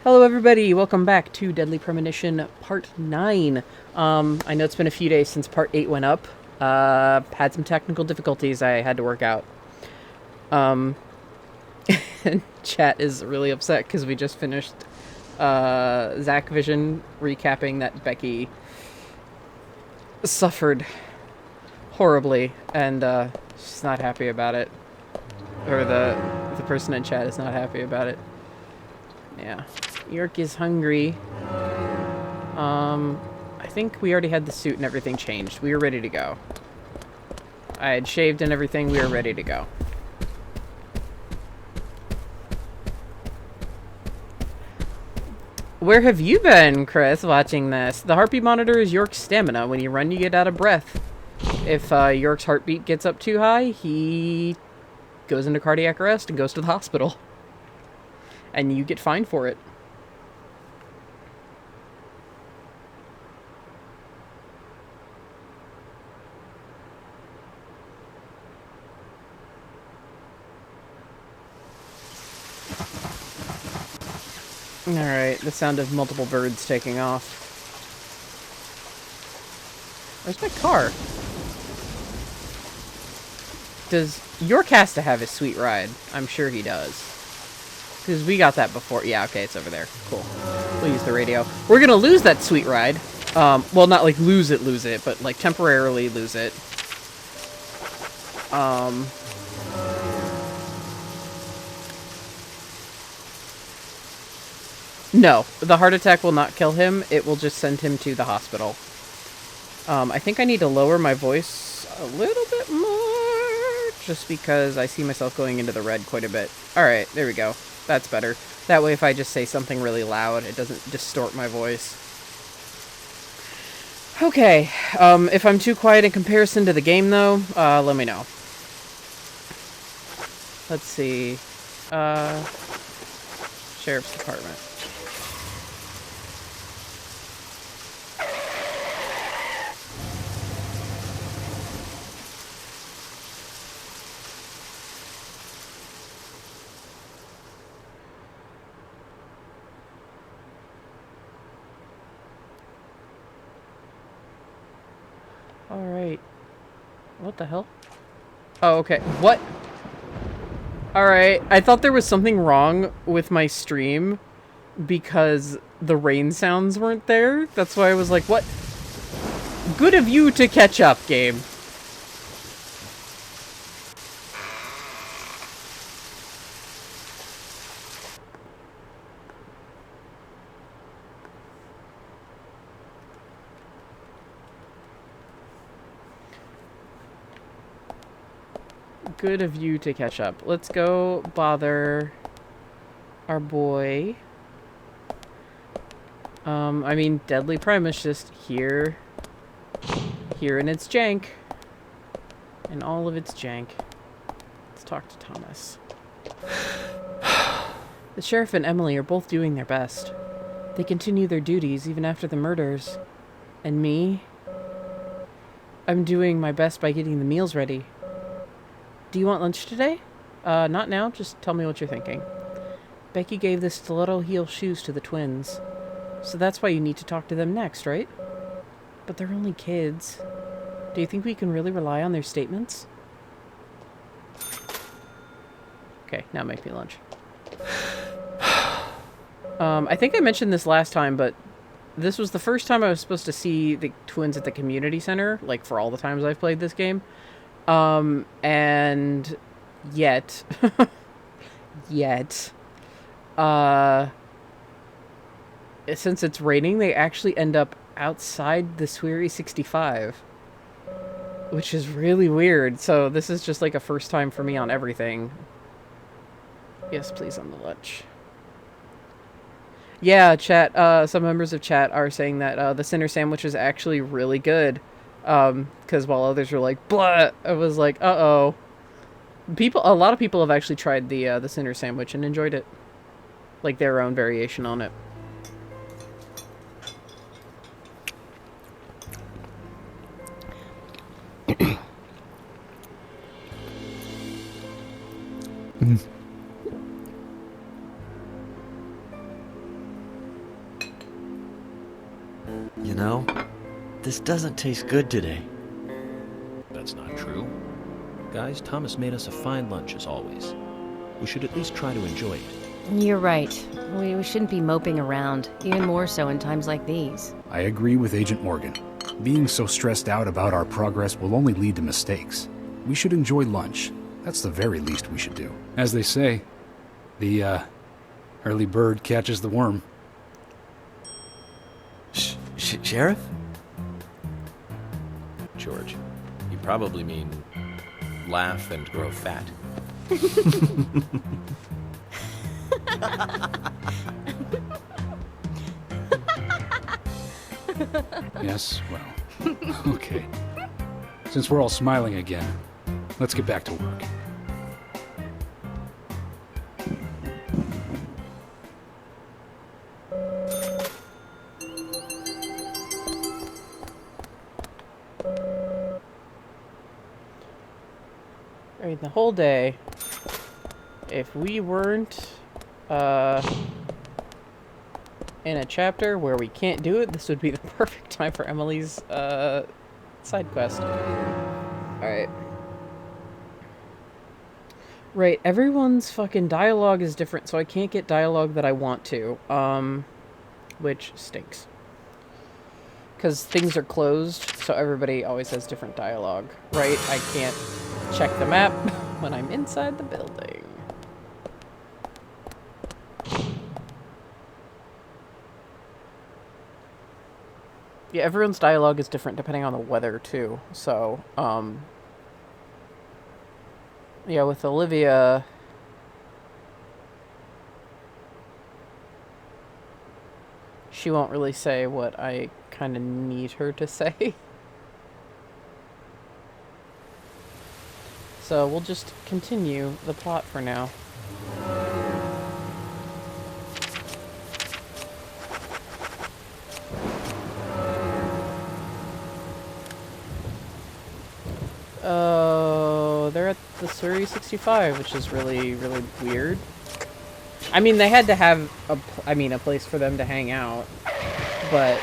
Hello everybody, welcome back to Deadly Premonition Part 9. I know it's been a few days since Part 8 went up. Had some technical difficulties I had to work out. And chat is really upset because we just finished Zach Vision recapping that Becky suffered horribly, and she's not happy about it. Or the person in chat is not happy about it. Yeah. York is hungry. I think we already had the suit and everything changed. We were ready to go. I had shaved and everything. We were ready to go. Where have you been, Chris, watching this? The heartbeat monitor is York's stamina. When you run, you get out of breath. If York's heartbeat gets up too high, he goes into cardiac arrest and goes to the hospital. And you get fined for it. Alright, the sound of multiple birds taking off. Where's my car? Does York has to have his sweet ride? I'm sure he does. Because we got that before. Yeah, okay, it's over there. Cool. We'll use the radio. We're gonna lose that sweet ride. Well, not like lose it, but like temporarily lose it. No, the heart attack will not kill him. It will just send him to the hospital. I think I need to lower my voice a little bit more, just because I see myself going into the red quite a bit. Alright, there we go. That's better. That way if I just say something really loud, it doesn't distort my voice. Okay, if I'm too quiet in comparison to the game, though, let me know. Let's see. Sheriff's Department. Alright. What the hell? Oh, okay. What? Alright. I thought there was something wrong with my stream because the rain sounds weren't there. That's why I was like, what? Good of you to catch up, game. Good of you to catch up. Let's go bother our boy. I mean, Deadly Prime is just here in its jank. In all of its jank. Let's talk to Thomas. The sheriff and Emily are both doing their best. They continue their duties even after the murders. And me? I'm doing my best by getting the meals ready. Do you want lunch today? Not now. Just tell me what you're thinking. Becky gave the stiletto heel shoes to the twins. So that's why you need to talk to them next, right? But they're only kids. Do you think we can really rely on their statements? Okay, now make me lunch. I think I mentioned this last time, but this was the first time I was supposed to see the twins at the community center, like for all the times I've played this game. And yet, since it's raining, they actually end up outside the Sweary 65, which is really weird. So this is just like a first time for me on everything. Yes, please, on the lunch. Yeah, chat, some members of chat are saying that, the Sinner Sandwich is actually really good. Because while others were like, blah, I was like, uh-oh. A lot of people have actually tried the Sinner Sandwich and enjoyed it. Like their own variation on it. You know, this doesn't taste good today. That's not true. Guys, Thomas made us a fine lunch as always. We should at least try to enjoy it. You're right. We shouldn't be moping around, even more so in times like these. I agree with Agent Morgan. Being so stressed out about our progress will only lead to mistakes. We should enjoy lunch. That's the very least we should do. As they say, the early bird catches the worm. Sheriff? George, you probably mean laugh and grow fat. Yes, well, okay. Since we're all smiling again, let's get back to work. I mean, the whole day, if we weren't in a chapter where we can't do it, this would be the perfect time for Emily's side quest. Alright. Right, everyone's fucking dialogue is different, so I can't get dialogue that I want to. Which stinks. Because things are closed, so everybody always has different dialogue. Right, I can't check the map when I'm inside the building. Yeah, everyone's dialogue is different depending on the weather, too. So, yeah, with Olivia, she won't really say what I kind of need her to say. So we'll just continue the plot for now. Oh, they're at the Surrey 65, which is really, really weird. I mean, they had to have a place for them to hang out, but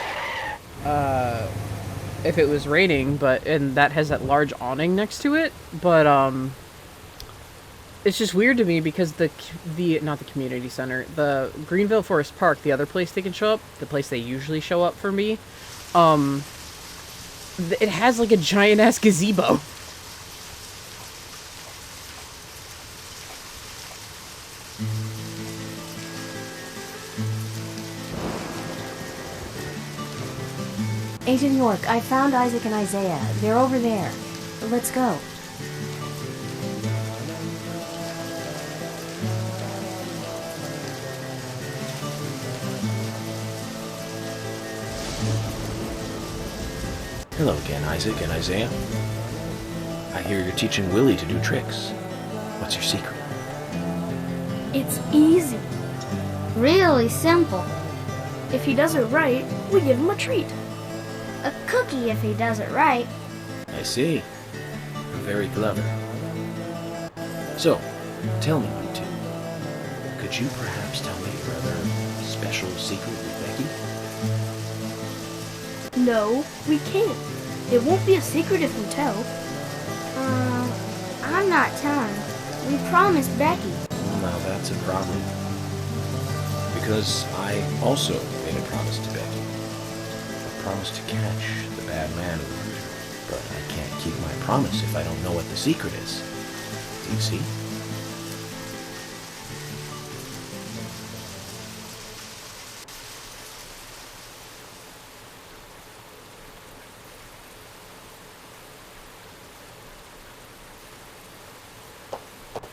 if it was raining, and that has that large awning next to it, but it's just weird to me because not the community center, the Greenville Forest Park, the other place they can show up, the place they usually show up for me, it has like a giant ass gazebo. Agent York, I found Isaac and Isaiah. They're over there. Let's go. Hello again, Isaac and Isaiah. I hear you're teaching Willie to do tricks. What's your secret? It's easy. Really simple. If he does it right, we give him a treat. A cookie if he does it right. I see. Very clever. So, tell me, you two. Could you perhaps tell me your other special secret with Becky? No, we can't. It won't be a secret if we tell. I'm not telling. We promised Becky. Well, now that's a problem. Because I also made a promise to Becky. A promise to catch the bad man who hurt her. But I can't keep my promise if I don't know what the secret is. Do you see?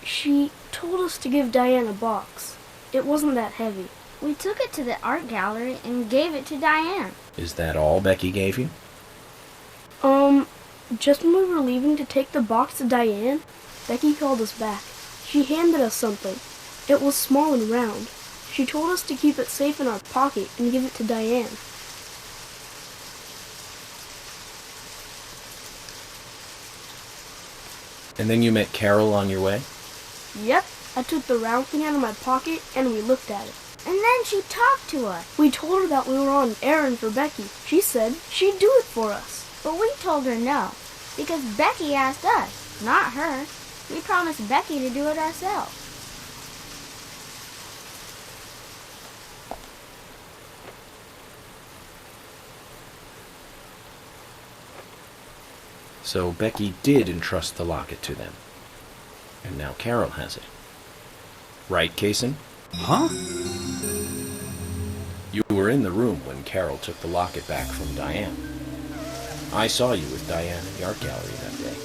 She told us to give Diane a box. It wasn't that heavy. We took it to the art gallery and gave it to Diane. Is that all Becky gave you? Just when we were leaving to take the box to Diane, Becky called us back. She handed us something. It was small and round. She told us to keep it safe in our pocket and give it to Diane. And then you met Carol on your way? Yep, I took the round thing out of my pocket and we looked at it. And then she talked to us. We told her that we were on an errand for Becky. She said she'd do it for us. But we told her no, because Becky asked us, not her. We promised Becky to do it ourselves. So Becky did entrust the locket to them. And now Carol has it. Right, Kaysen? Huh? You were in the room when Carol took the locket back from Diane. I saw you with Diane in the art gallery that day.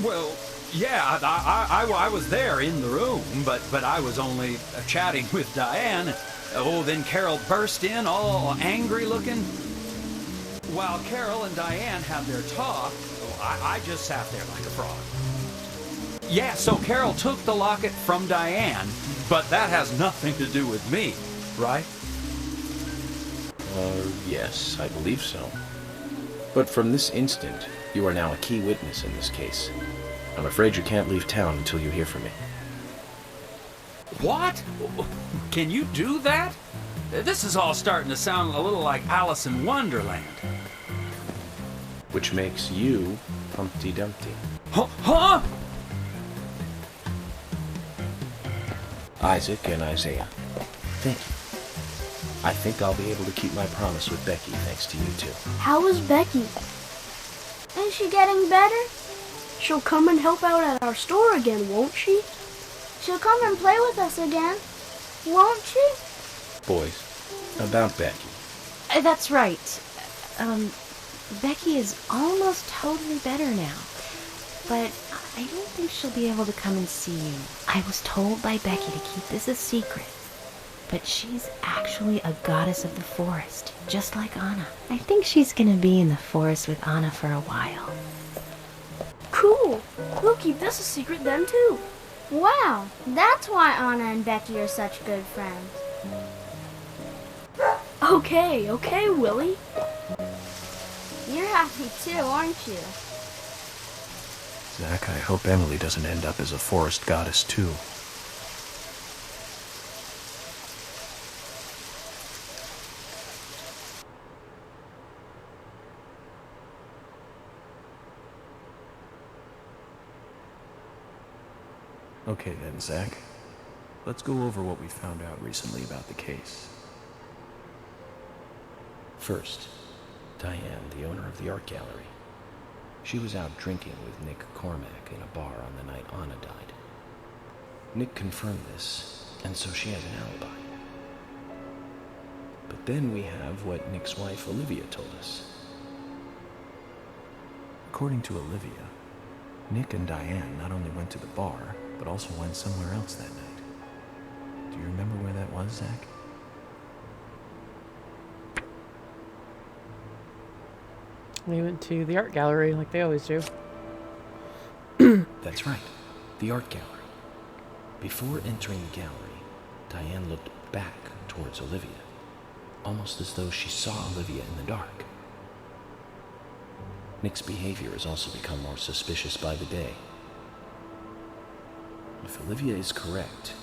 Well, yeah, I was there in the room, but I was only chatting with Diane. Oh, then Carol burst in, all angry looking. While Carol and Diane had their talk, I just sat there like a frog. Yeah, so Carol took the locket from Diane, but that has nothing to do with me, right? Yes, I believe so. But from this instant, you are now a key witness in this case. I'm afraid you can't leave town until you hear from me. What? Can you do that? This is all starting to sound a little like Alice in Wonderland. Which makes you Humpty Dumpty. Huh? Isaac and Isaiah. Thank you. I think I'll be able to keep my promise with Becky thanks to you two. How is Becky? Is she getting better? She'll come and help out at our store again, won't she? She'll come and play with us again, won't she? Boys, about Becky. That's right. Becky is almost totally better now. But I don't think she'll be able to come and see you. I was told by Becky to keep this a secret. But she's actually a goddess of the forest, just like Anna. I think she's gonna be in the forest with Anna for a while. Cool. We'll keep this a secret then, too. Wow, that's why Anna and Becky are such good friends. Okay, Willie. You're happy too, aren't you? Zach, I hope Emily doesn't end up as a forest goddess too. Okay then, Zach. Let's go over what we found out recently about the case. First, Diane, the owner of the art gallery. She was out drinking with Nick Cormack in a bar on the night Anna died. Nick confirmed this, and so she has an alibi. But then we have what Nick's wife Olivia told us. According to Olivia, Nick and Diane not only went to the bar, but also went somewhere else that night. Do you remember where that was, Zach? They went to the art gallery like they always do. That's right, the art gallery. Before entering the gallery, Diane looked back towards Olivia, almost as though she saw Olivia in the dark. Nick's behavior has also become more suspicious by the day. If Olivia is correct,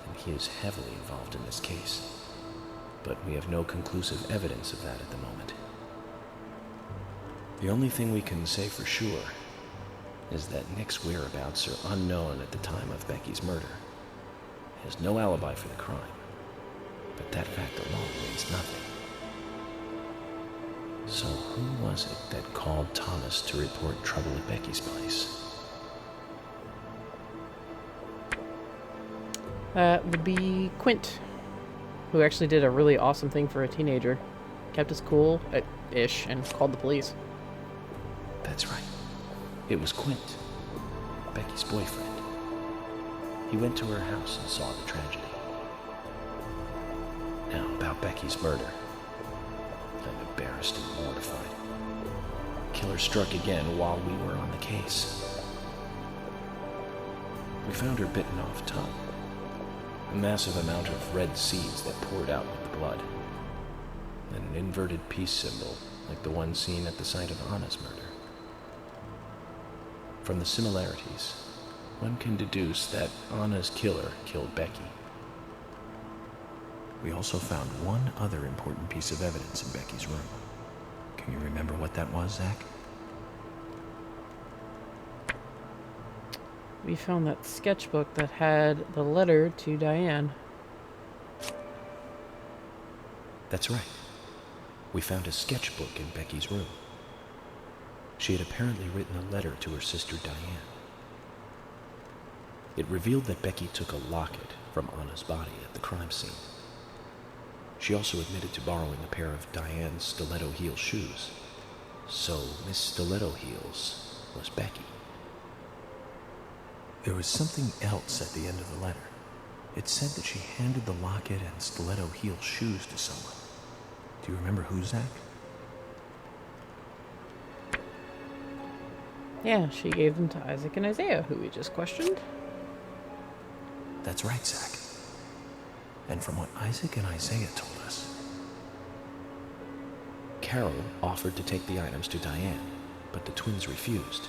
then he is heavily involved in this case. But we have no conclusive evidence of that at the moment. The only thing we can say for sure is that Nick's whereabouts are unknown at the time of Becky's murder. He has no alibi for the crime, but that fact alone means nothing. So who was it that called Thomas to report trouble at Becky's place? That would be Quint, who actually did a really awesome thing for a teenager. Kept his cool, ish, and called the police. That's right. It was Quint, Becky's boyfriend. He went to her house and saw the tragedy. Now, about Becky's murder. I'm embarrassed and mortified. Killer struck again while we were on the case. We found her bitten off tongue. A massive amount of red seeds that poured out with the blood. And an inverted peace symbol, like the one seen at the site of Anna's murder. From the similarities, one can deduce that Anna's killer killed Becky. We also found one other important piece of evidence in Becky's room. Can you remember what that was, Zach? We found that sketchbook that had the letter to Diane. That's right. We found a sketchbook in Becky's room. She had apparently written a letter to her sister Diane. It revealed that Becky took a locket from Anna's body at the crime scene. She also admitted to borrowing a pair of Diane's stiletto heel shoes. So Miss Stiletto Heels was Becky. There was something else at the end of the letter. It said that she handed the locket and stiletto heel shoes to someone. Do you remember who, Zach? Yeah, she gave them to Isaac and Isaiah, who we just questioned. That's right, Zach. And from what Isaac and Isaiah told us, Carol offered to take the items to Diane, but the twins refused.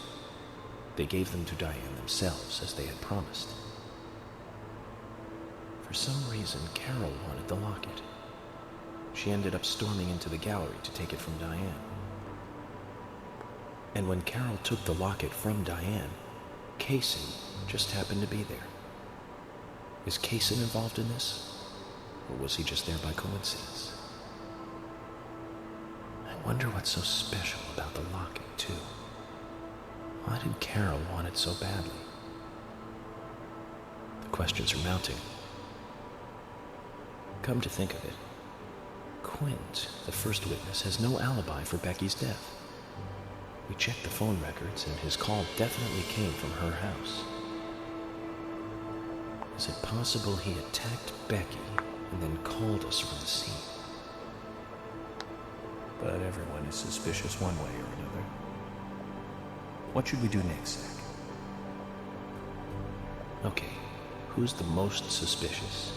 They gave them to Diane themselves, as they had promised. For some reason, Carol wanted the locket. She ended up storming into the gallery to take it from Diane. And when Carol took the locket from Diane, Kaysen just happened to be there. Is Kaysen involved in this? Or was he just there by coincidence? I wonder what's so special about the locket, too. Why did Carol want it so badly? The questions are mounting. Come to think of it, Quint, the first witness, has no alibi for Becky's death. We checked the phone records, and his call definitely came from her house. Is it possible he attacked Becky and then called us from the scene? but everyone is suspicious one way or another. What should we do next, Zach? Okay, who's the most suspicious?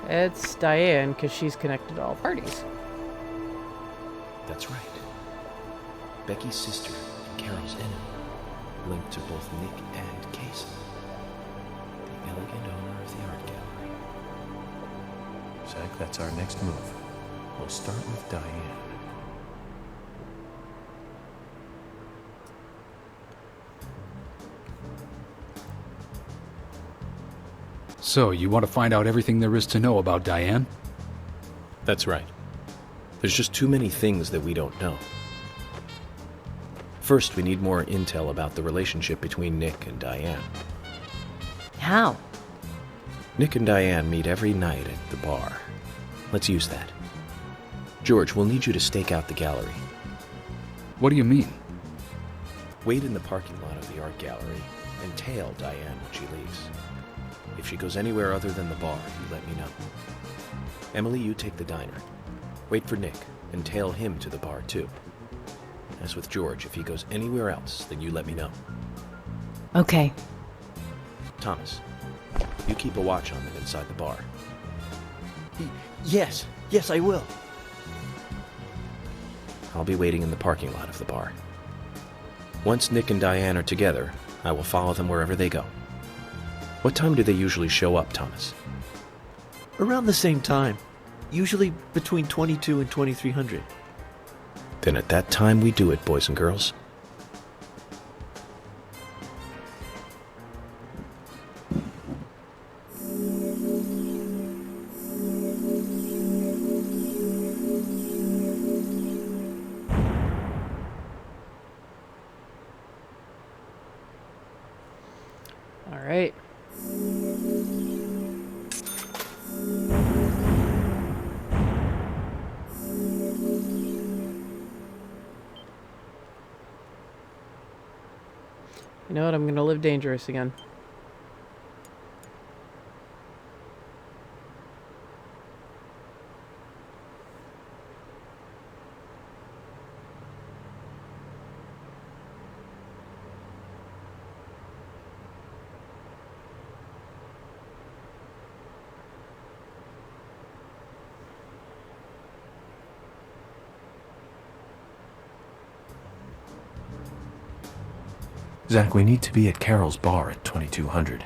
It's Diane, because she's connected to all parties. That's right. Becky's sister and Carol's enemy, linked to both Nick and Casey, the elegant owner of the art gallery. Zach, that's our next move. We'll start with Diane. So, you want to find out everything there is to know about Diane? That's right. There's just too many things that we don't know. First, we need more intel about the relationship between Nick and Diane. How? Nick and Diane meet every night at the bar. Let's use that. George, we'll need you to stake out the gallery. What do you mean? Wait in the parking lot of the art gallery and tail Diane when she leaves. If she goes anywhere other than the bar, you let me know. Emily, you take the diner. Wait for Nick and tail him to the bar too. As with George, if he goes anywhere else, then you let me know. Okay. Thomas, you keep a watch on them inside the bar. Yes, I will. I'll be waiting in the parking lot of the bar. Once Nick and Diane are together, I will follow them wherever they go. What time do they usually show up, Thomas? Around the same time. Usually between 22 and 2300. Then at that time we do it, boys and girls. All right. You know what? I'm going to live dangerous again. Zach, we need to be at Carol's bar at 2200.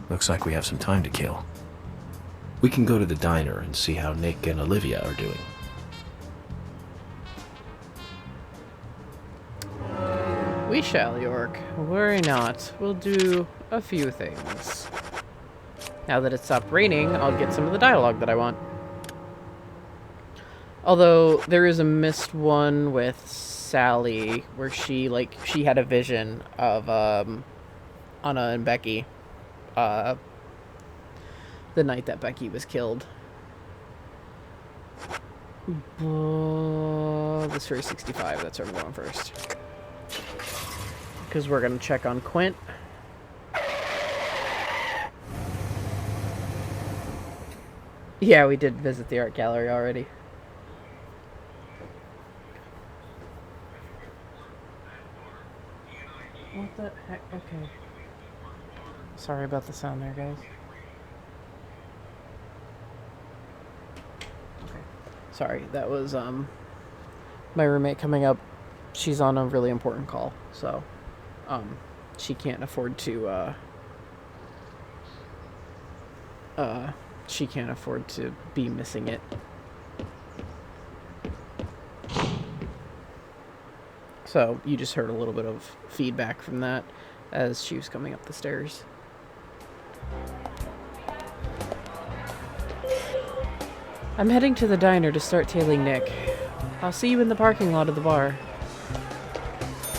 Looks like we have some time to kill. We can go to the diner and see how Nick and Olivia are doing. We shall, York. Worry not. We'll do a few things. Now that it's stopped raining, I'll get some of the dialogue that I want. Although, there is a missed one with Sally, where she had a vision of, Anna and Becky, the night that Becky was killed. This is 65, that's where I'm going first. Because we're going to check on Quint. Yeah, we did visit the art gallery already. What the heck? Okay. Sorry about the sound there, guys. Okay. Sorry, that was, my roommate coming up. She's on a really important call, so, she can't afford to, she can't afford to be missing it. So, you just heard a little bit of feedback from that as she was coming up the stairs. I'm heading to the diner to start tailing Nick. I'll see you in the parking lot of the bar.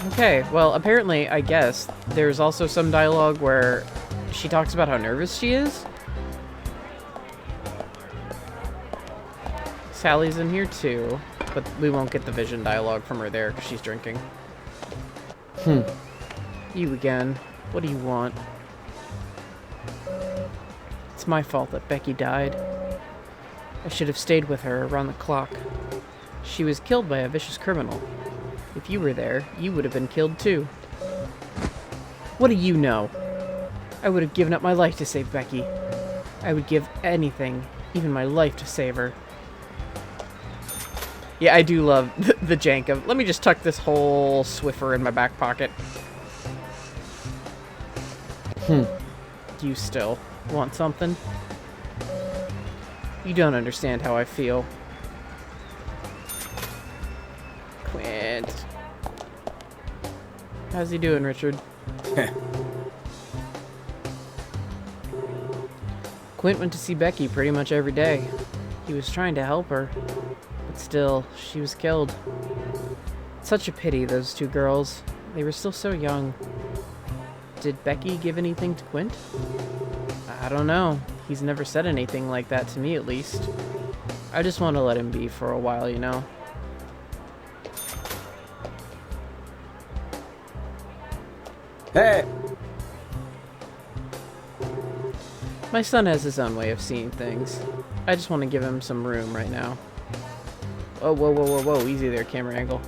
Okay, well, apparently, I guess, there's also some dialogue where she talks about how nervous she is. Sally's in here too, but we won't get the vision dialogue from her there because she's drinking. You again. What do you want? It's my fault that Becky died. I should have stayed with her around the clock. She was killed by a vicious criminal. If you were there, you would have been killed too. What do you know? I would have given up my life to save Becky. I would give anything, even my life, to save her. Yeah, I do love the jank of, let me just tuck this whole Swiffer in my back pocket. Do you still want something? You don't understand how I feel. Quint. How's he doing, Richard? Quint went to see Becky pretty much every day. He was trying to help her. But still, she was killed. Such a pity, those two girls. They were still so young. Did Becky give anything to Quint? I don't know. He's never said anything like that to me, at least. I just want to let him be for a while, you know? Hey! My son has his own way of seeing things. I just want to give him some room right now. Oh, whoa, whoa, whoa, whoa. Easy there, camera angle.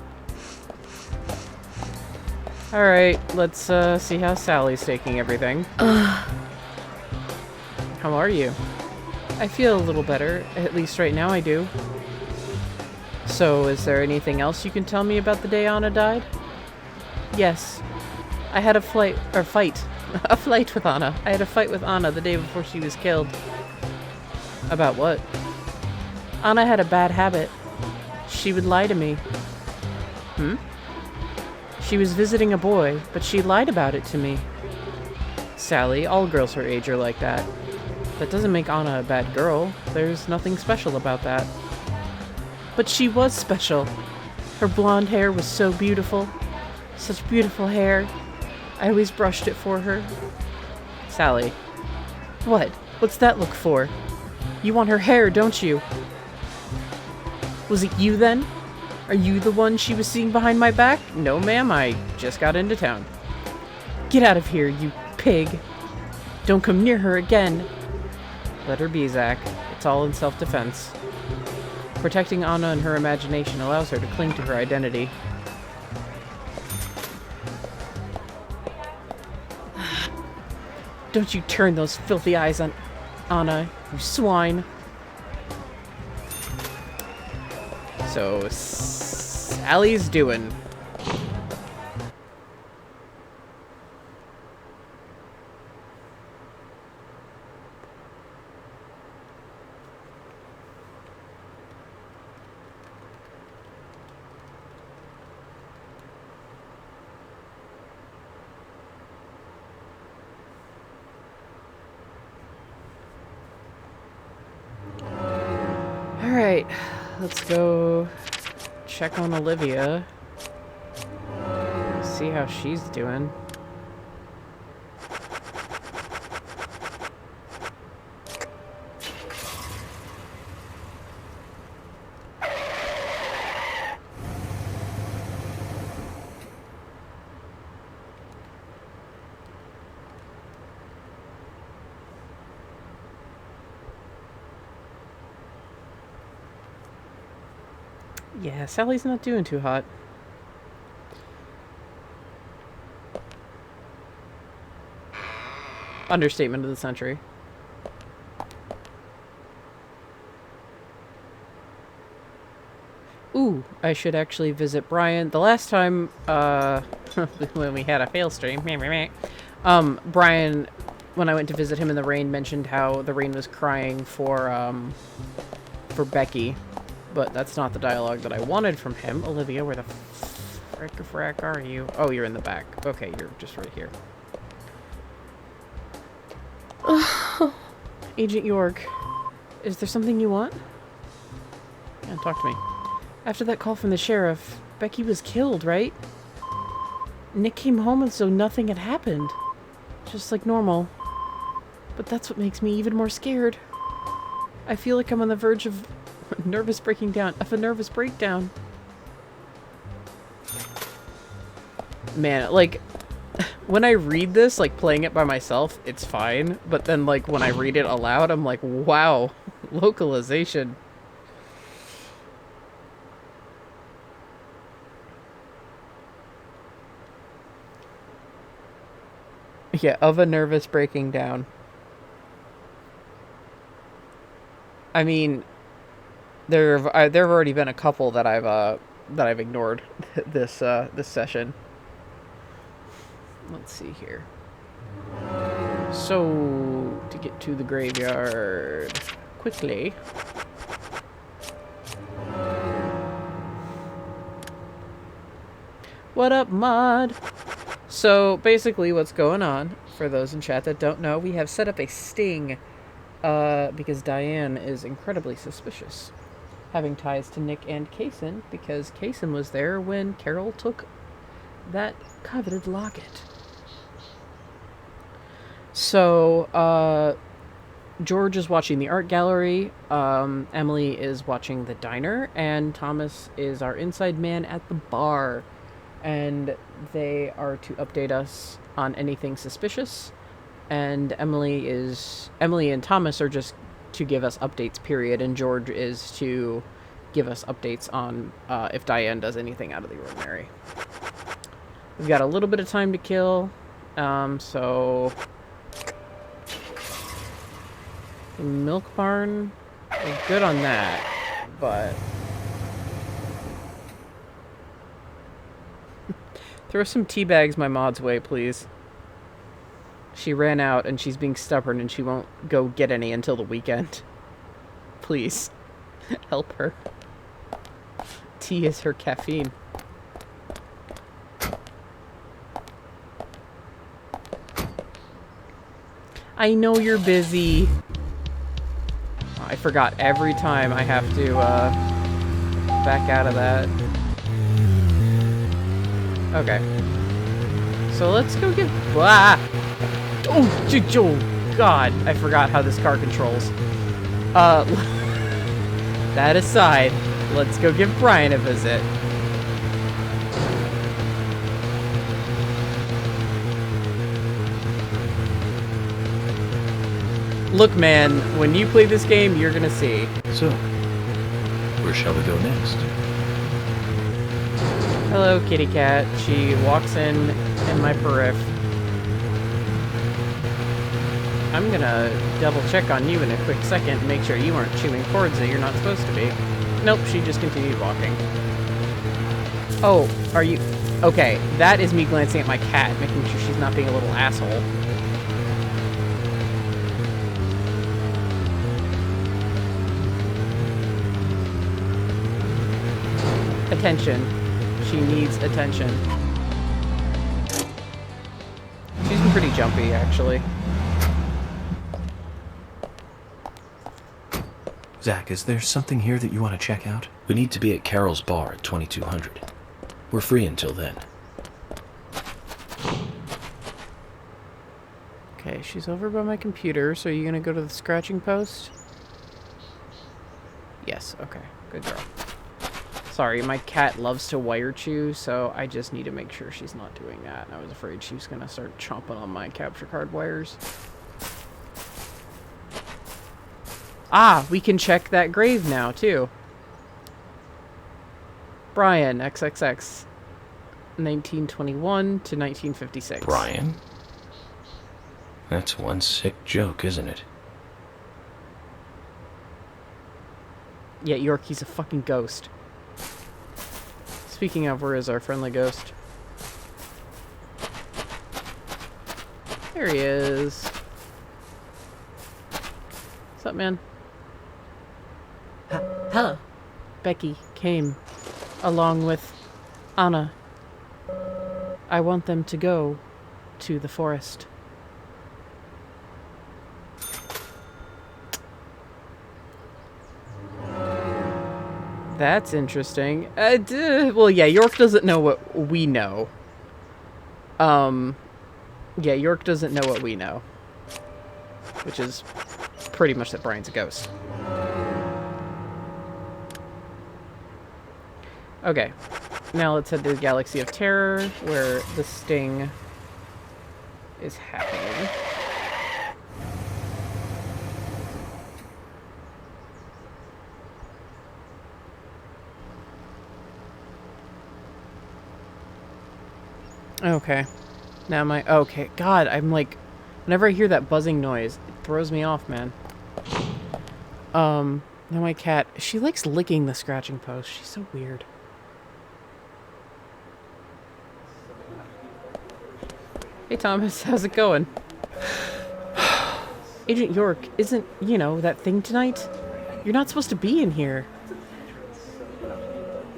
Alright, let's see how Sally's taking everything. How are you? I feel a little better. At least right now I do. So, is there anything else you can tell me about the day Anna died? Yes. I had a fight with Anna. I had a fight with Anna the day before she was killed. About what? Anna had a bad habit. She would lie to me. She was visiting a boy, but she lied about it to me. Sally, all girls her age are like that. That doesn't make Anna a bad girl. There's nothing special about that. But she was special. Her blonde hair was so beautiful. Such beautiful hair. I always brushed it for her. Sally. What? What's that look for? You want her hair, don't you? Was it you then? Are you the one she was seeing behind my back? No, ma'am, I just got into town. Get out of here, you pig. Don't come near her again. Let her be, Zach. It's all in self-defense. Protecting Anna and her imagination allows her to cling to her identity. Don't you turn those filthy eyes on Anna, you swine. So, Sally's doing. Alright, let's go check on Olivia. See how she's doing. Yeah, Sally's not doing too hot. Understatement of the century. Ooh, I should actually visit Brian. The last time, when we had a fail stream, Brian, when I went to visit him in the rain, mentioned how the rain was crying for Becky. But that's not the dialogue that I wanted from him. Olivia, where the frack are you? Oh, you're in the back. Okay, you're just right here. Agent York, is there something you want? Yeah, talk to me. After that call from the sheriff, Becky was killed, right? Nick came home and so nothing had happened. Just like normal. But that's what makes me even more scared. I feel like I'm on the verge of a nervous breakdown. Man, like, when I read this, like, playing it by myself, it's fine. But then, like, when I read it aloud, I'm like, wow, localization. Yeah, of a nervous breaking down. I mean, there have already been a couple that I've ignored this session. Let's see here. So, to get to the graveyard quickly. What up, mod? So, basically what's going on, for those in chat that don't know, we have set up a sting, because Diane is incredibly suspicious. Having ties to Nick and Kaysen, because Kaysen was there when Carol took that coveted locket. So, George is watching the art gallery, Emily is watching the diner, and Thomas is our inside man at the bar. And they are to update us on anything suspicious. And Emily and Thomas are just to give us updates, period. And George is to give us updates on if Diane does anything out of the ordinary. We've got a little bit of time to kill. So... the milk barn, we're good on that, but... throw some tea bags my mod's way, please. She ran out and she's being stubborn and she won't go get any until the weekend. Please. Help her. Tea is her caffeine. I know you're busy. I forgot every time I have to back out of that. Okay. So let's go get... ah! Oh, God. I forgot how this car controls. That aside, let's go give Brian a visit. Look, man, when you play this game, you're gonna see. So, where shall we go next? Hello, kitty cat. She walks in my periph. I'm gonna double check on you in a quick second and make sure you aren't chewing cords that you're not supposed to be. Nope, she just continued walking. Oh, are you... okay, that is me glancing at my cat, making sure she's not being a little asshole. Attention. She needs attention. She's been pretty jumpy, actually. Zach, is there something here that you want to check out? We need to be at Carol's bar at 2200. We're free until then. Okay, she's over by my computer, so are you gonna go to the scratching post? Yes, okay. Good girl. Sorry, my cat loves to wire chew, so I just need to make sure she's not doing that. I was afraid she was gonna start chomping on my capture card wires. Ah, we can check that grave now, too. Brian, XXX. 1921 to 1956. Brian? That's one sick joke, isn't it? Yeah, Yorkie's a fucking ghost. Speaking of, where is our friendly ghost? There he is. What's up, man? Hello. Becky came along with Anna. I want them to go to the forest. That's interesting. Well, yeah, York doesn't know what we know. Yeah, York doesn't know what we know. Which is pretty much that Brian's a ghost. Okay. Now let's head to the Galaxy of Terror, where the sting is happening. Okay. Now okay, God, I'm like... Whenever I hear that buzzing noise, it throws me off, man. Now my cat... She likes licking the scratching post. She's so weird. Hey, Thomas. How's it going? Agent York, isn't, you know, that thing tonight? You're not supposed to be in here.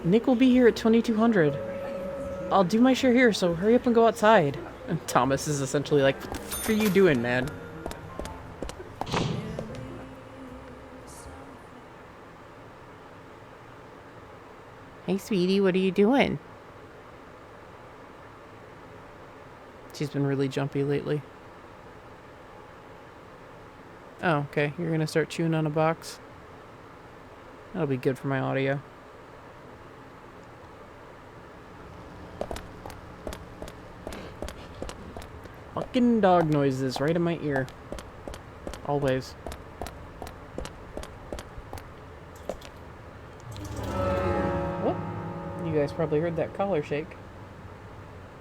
Nick will be here at 2200. I'll do my share here, so hurry up and go outside. And Thomas is essentially like, what the fuck are you doing, man? Hey, sweetie, what are you doing? She's been really jumpy lately. Oh, okay. You're gonna start chewing on a box? That'll be good for my audio. Fucking dog noises right in my ear. Always. Whoop. You guys probably heard that collar shake.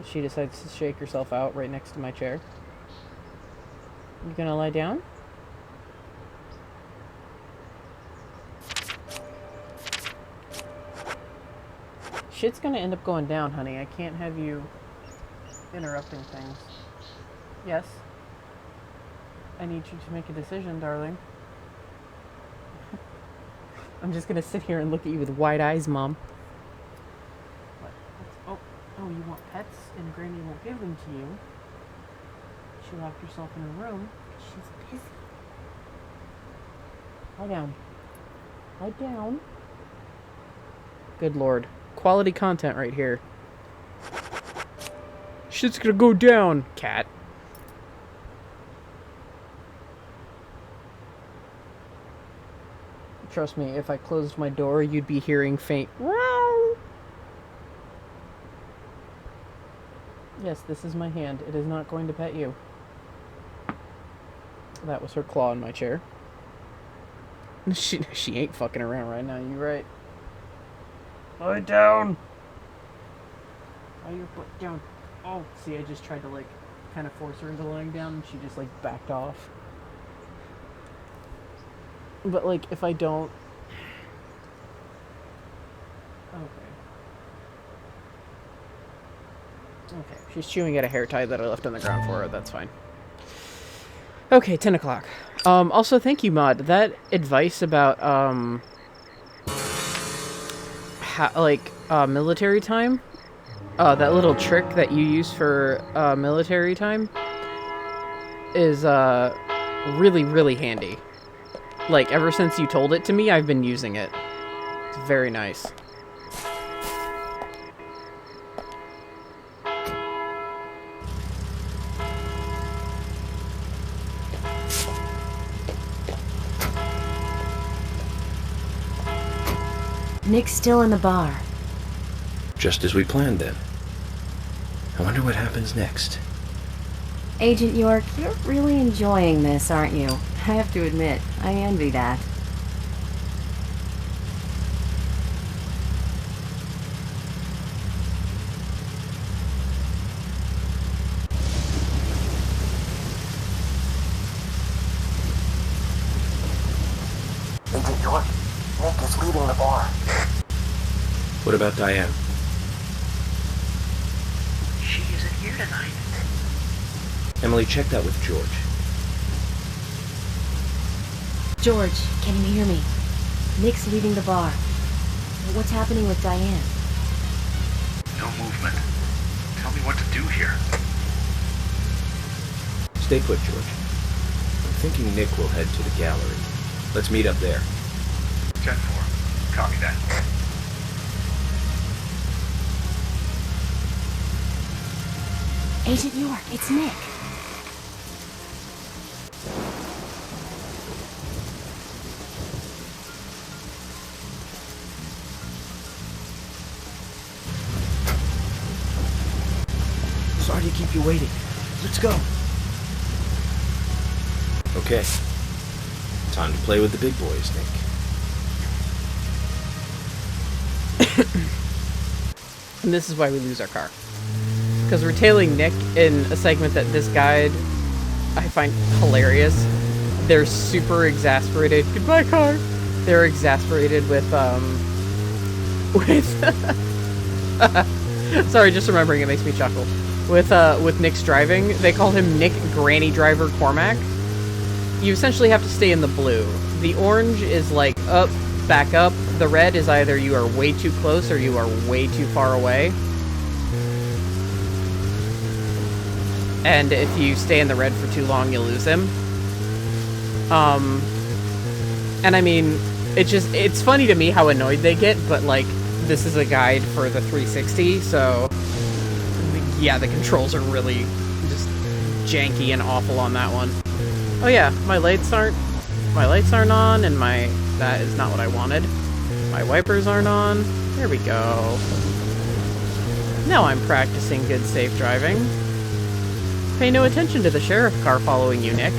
She decides to shake herself out right next to my chair. You gonna lie down? Shit's gonna end up going down, honey. I can't have you interrupting things. Yes. I need you to make a decision, darling. I'm just gonna sit here and look at you with wide eyes, Mom. What? Oh, you want pets and Granny won't give them to you. She locked herself in her room because she's busy. Lie down. Lie down. Good Lord. Quality content right here. Shit's gonna go down, cat. Trust me, if I closed my door, you'd be hearing faint "Meow." Yes, this is my hand. It is not going to pet you. That was her claw in my chair. She ain't fucking around right now, you right. Lie down! Lie your butt down. Oh, see, I just tried to, like, kind of force her into lying down, and she just, like, backed off. But, like, if I don't... Okay, she's chewing at a hair tie that I left on the ground for her. That's fine. Okay, 10 o'clock. Also, thank you, Mod. That advice about, military time? That little trick that you use for, military time is, really, really handy. Like, ever since you told it to me, I've been using it. It's very nice. Nick's still in the bar. Just as we planned then. I wonder what happens next. Agent York, you're really enjoying this, aren't you? I have to admit, I envy that. Agent York, Nick is leaving the bar. What about Diane? She isn't here tonight. Emily, check that with George. George, can you hear me? Nick's leaving the bar. What's happening with Diane? No movement. Tell me what to do here. Stay put, George. I'm thinking Nick will head to the gallery. Let's meet up there. 10-4. Copy that. Agent York, it's Nick. Sorry to keep you waiting. Let's go. Okay. Time to play with the big boys, Nick. And this is why we lose our car. Because we're tailing Nick in a segment that this guide I find hilarious. They're super exasperated. Goodbye, car. They're exasperated with sorry, just remembering it makes me chuckle. With Nick's driving, they call him Nick Granny Driver Cormac. You essentially have to stay in the blue. The orange is like up, back up. The red is either you are way too close or you are way too far away. And if you stay in the red for too long, you lose him. And I mean, it's funny to me how annoyed they get, but like, this is a guide for the 360, so yeah, the controls are really just janky and awful on that one. Oh yeah, my lights aren't on, and that is not what I wanted. My wipers aren't on. There we go. Now I'm practicing good safe driving. Pay no attention to the sheriff car following you, Nick.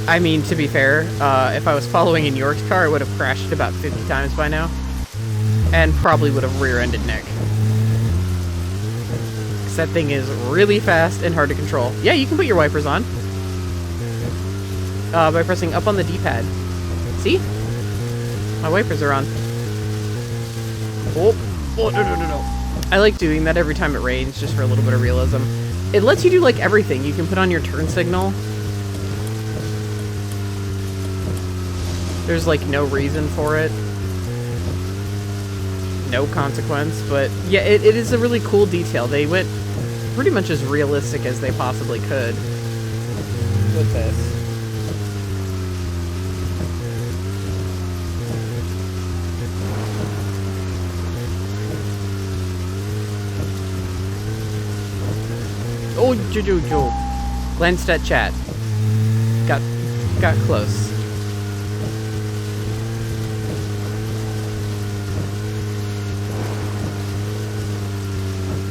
I mean, to be fair, if I was following in York's car, I would have crashed it about 50 times by now. And probably would have rear-ended Nick. Because that thing is really fast and hard to control. Yeah, you can put your wipers on. By pressing up on the D-pad. See? My wipers are on. Oh, no. I like doing that every time it rains, just for a little bit of realism. It lets you do, like, everything. You can put on your turn signal. There's, like, no reason for it. No consequence, but yeah, it is a really cool detail. They went pretty much as realistic as they possibly could with this. Oh, Joe. Glanced at chat. Got close.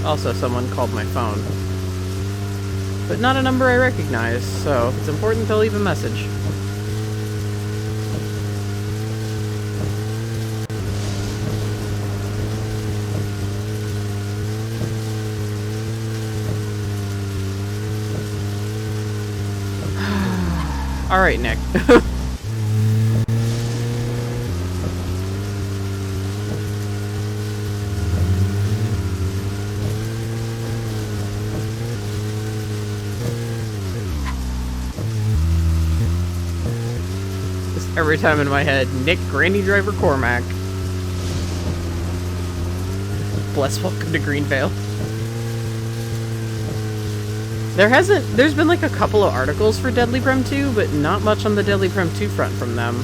Also, someone called my phone. But not a number I recognize, so if it's important, they'll leave a message. Alright, Nick. Every time in my head, Nick Granny Driver Cormac. Bless welcome to Greenvale. There's been like a couple of articles for Deadly Prem 2, but not much on the Deadly Prem 2 front from them.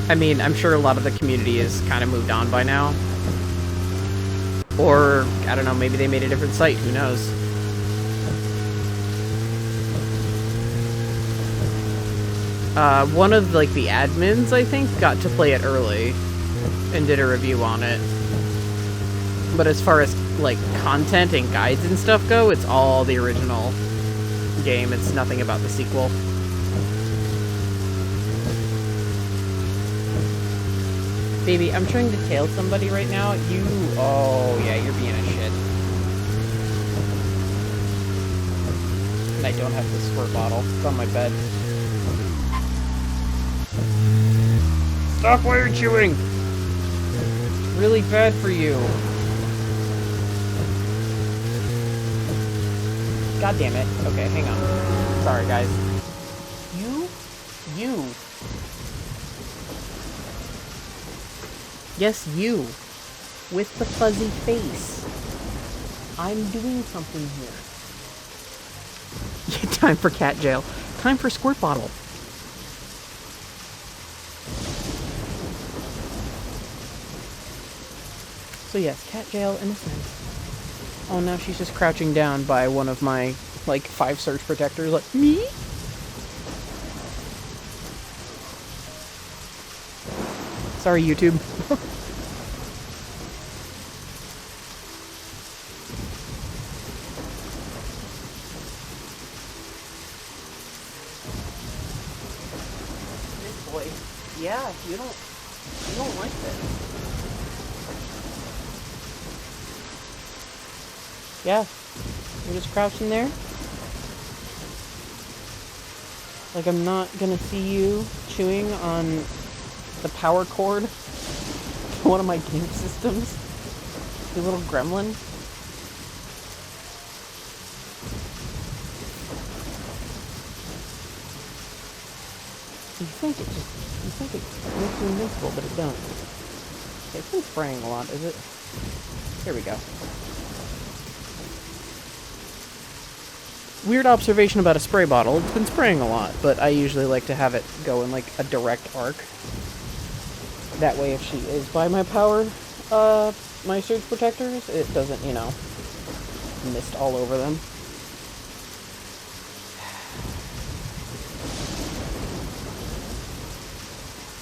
I mean, I'm sure a lot of the community is kind of moved on by now. Or, I don't know, maybe they made a different site, who knows. One of, like, the admins, I think, got to play it early and did a review on it. But as far as, like, content and guides and stuff go, it's all the original game. It's nothing about the sequel. Baby, I'm trying to tail somebody right now. Oh, yeah, you're being a shit. And I don't have the squirt bottle. It's on my bed. Stop while you're chewing! It's really bad for you. God damn it. Okay, hang on. Sorry, guys. You. Yes, you. With the fuzzy face. I'm doing something here. Yeah, time for cat jail. Time for squirt bottle. So yes, cat jail in a sense. Oh, now she's just crouching down by one of my, like, 5 surge protectors. Like, me? Sorry, YouTube. This boy. Yeah, you don't like this. Yeah, you're just crouching there. Like I'm not gonna see you chewing on the power cord to one of my game systems. You little gremlin. You think it makes you invincible, but it don't. Okay, it's been spraying a lot, is it? Here we go. Weird observation about a spray bottle. It's been spraying a lot, but I usually like to have it go in like a direct arc. That way if she is by my power, my surge protectors, it doesn't, you know, mist all over them.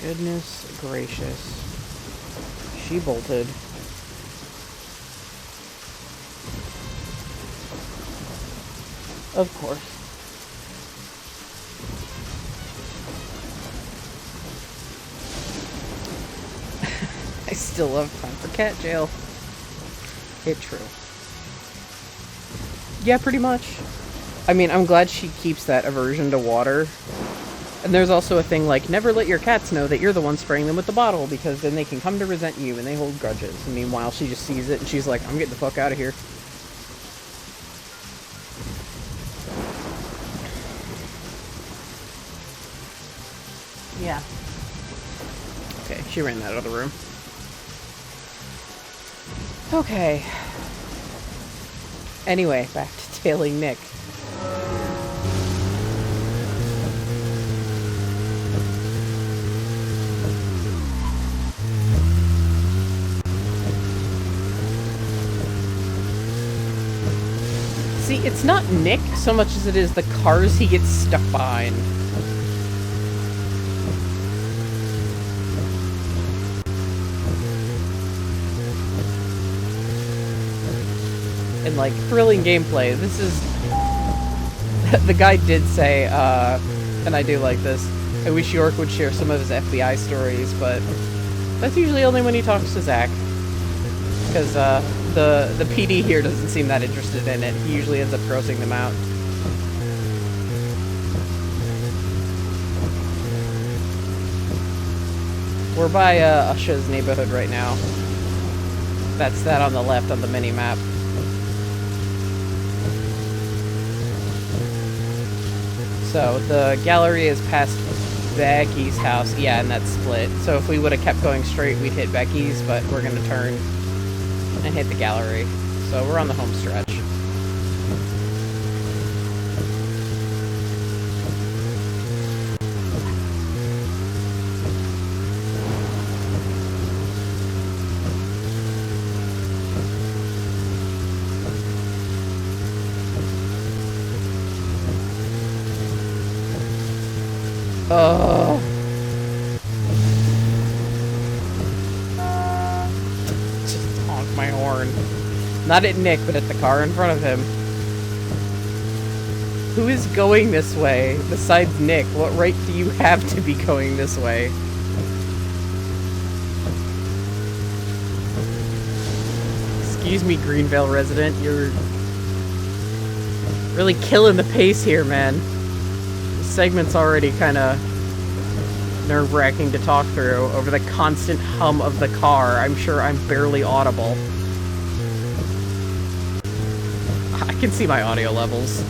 Goodness gracious. She bolted. Of course. I still love time for cat jail. It's true. Yeah, pretty much. I mean, I'm glad she keeps that aversion to water. And there's also a thing like, never let your cats know that you're the one spraying them with the bottle, because then they can come to resent you and they hold grudges. And meanwhile, she just sees it and she's like, I'm getting the fuck out of here. Yeah. Okay, she ran out of the room. Okay. Anyway, back to tailing Nick. See, it's not Nick so much as it is the cars he gets stuck behind. And like thrilling gameplay. This is the guy did say, and I do like this, I wish York would share some of his FBI stories, but that's usually only when he talks to Zach. Because the PD here doesn't seem that interested in it. He usually ends up grossing them out. We're by Usha's neighborhood right now. That's that on the left on the mini-map. So, the gallery is past Becky's house. Yeah, and that's split. So if we would have kept going straight, we'd hit Becky's, but we're going to turn and hit the gallery. So we're on the home stretch. Oh. Just honk my horn. Not at Nick, but at the car in front of him. Who is going this way besides Nick? What right do you have to be going this way? Excuse me, Greenvale resident. You're really killing the pace here, man. This segment's already kind of nerve-wracking to talk through over the constant hum of the car. I'm sure I'm barely audible. I can see my audio levels.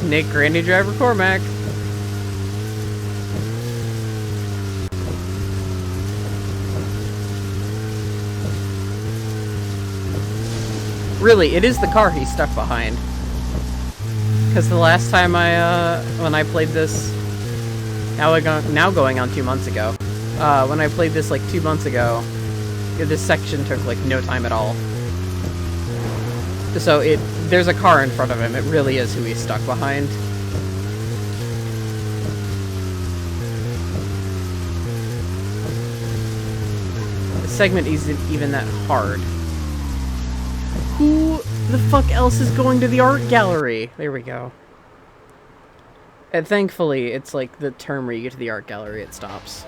Nick, Granny Driver Cormac. Really, it is the car he's stuck behind. Because the last time when I played this, now going on 2 months ago, when I played this like 2 months ago, this section took like no time at all. So there's a car in front of him. It really is who he's stuck behind. The segment isn't even that hard. Who the fuck else is going to the art gallery? There we go. And thankfully, it's like the term where you get to the art gallery, it stops.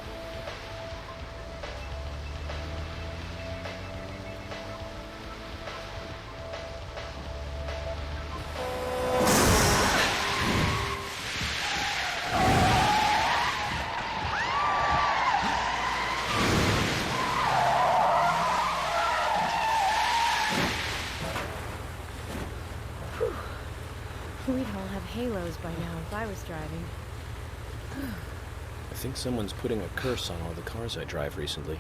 We'd all have halos by now if I was driving. I think someone's putting a curse on all the cars I drive recently.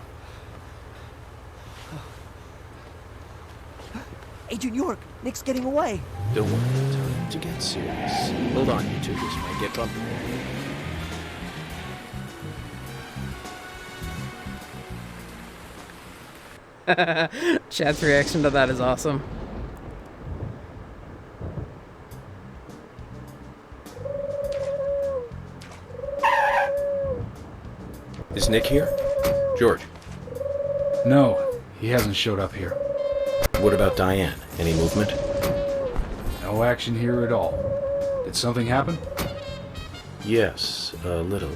Agent York, Nick's getting away. Don't worry, time to get serious. Hold on, you two. This might get bumpy. Chad's reaction to that is awesome. Is Nick here? George? No, he hasn't showed up here. What about Diane? Any movement? No action here at all. Did something happen? Yes, a little.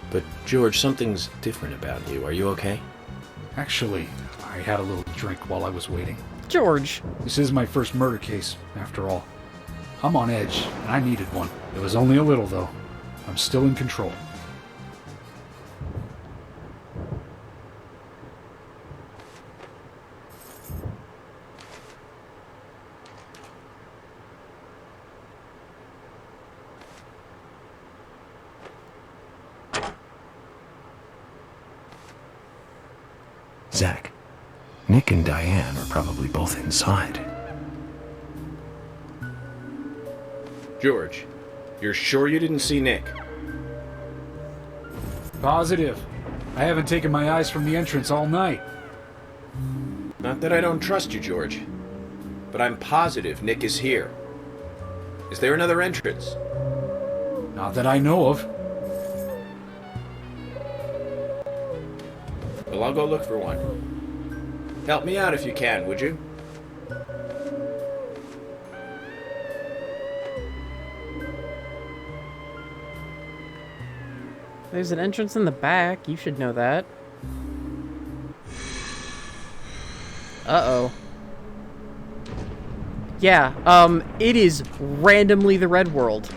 But George, something's different about you. Are you okay? Actually, I had a little drink while I was waiting. George! This is my first murder case, after all. I'm on edge, and I needed one. It was only a little, though. I'm still in control. Zach, Nick and Diane are probably both inside. George, you're sure you didn't see Nick? Positive. I haven't taken my eyes from the entrance all night. Not that I don't trust you, George. But I'm positive Nick is here. Is there another entrance? Not that I know of. Well, I'll go look for one. Help me out if you can, would you? There's an entrance in the back. You should know that. Uh-oh. Yeah, it is randomly the Red World.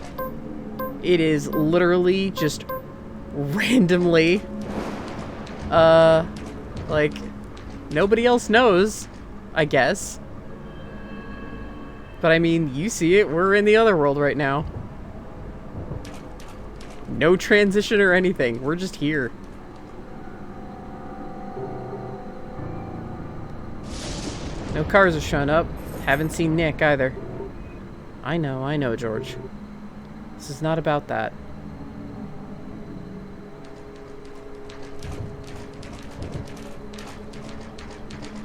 It is literally just randomly, like, nobody else knows, I guess. But I mean, you see it, we're in the other world right now. No transition or anything, we're just here. No cars are showing up. Haven't seen Nick either. I know, George. This is not about that.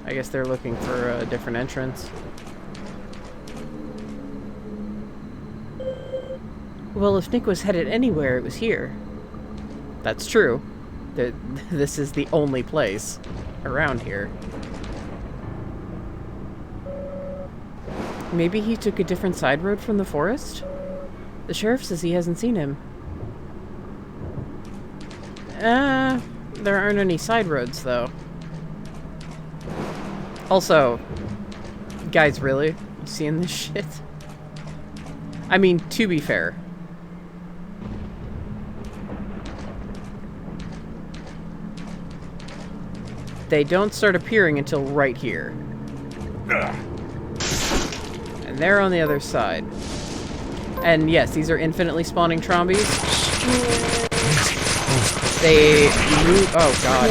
I guess they're looking for a different entrance. Well, if Nick was headed anywhere, it was here. That's true. This is the only place around here. Maybe he took a different side road from the forest? The sheriff says he hasn't seen him. There aren't any side roads, though. Also, guys, really? You seeing this shit? I mean, to be fair. They don't start appearing until right here. And they're on the other side. And yes, these are infinitely spawning trombies. They move... Oh, God.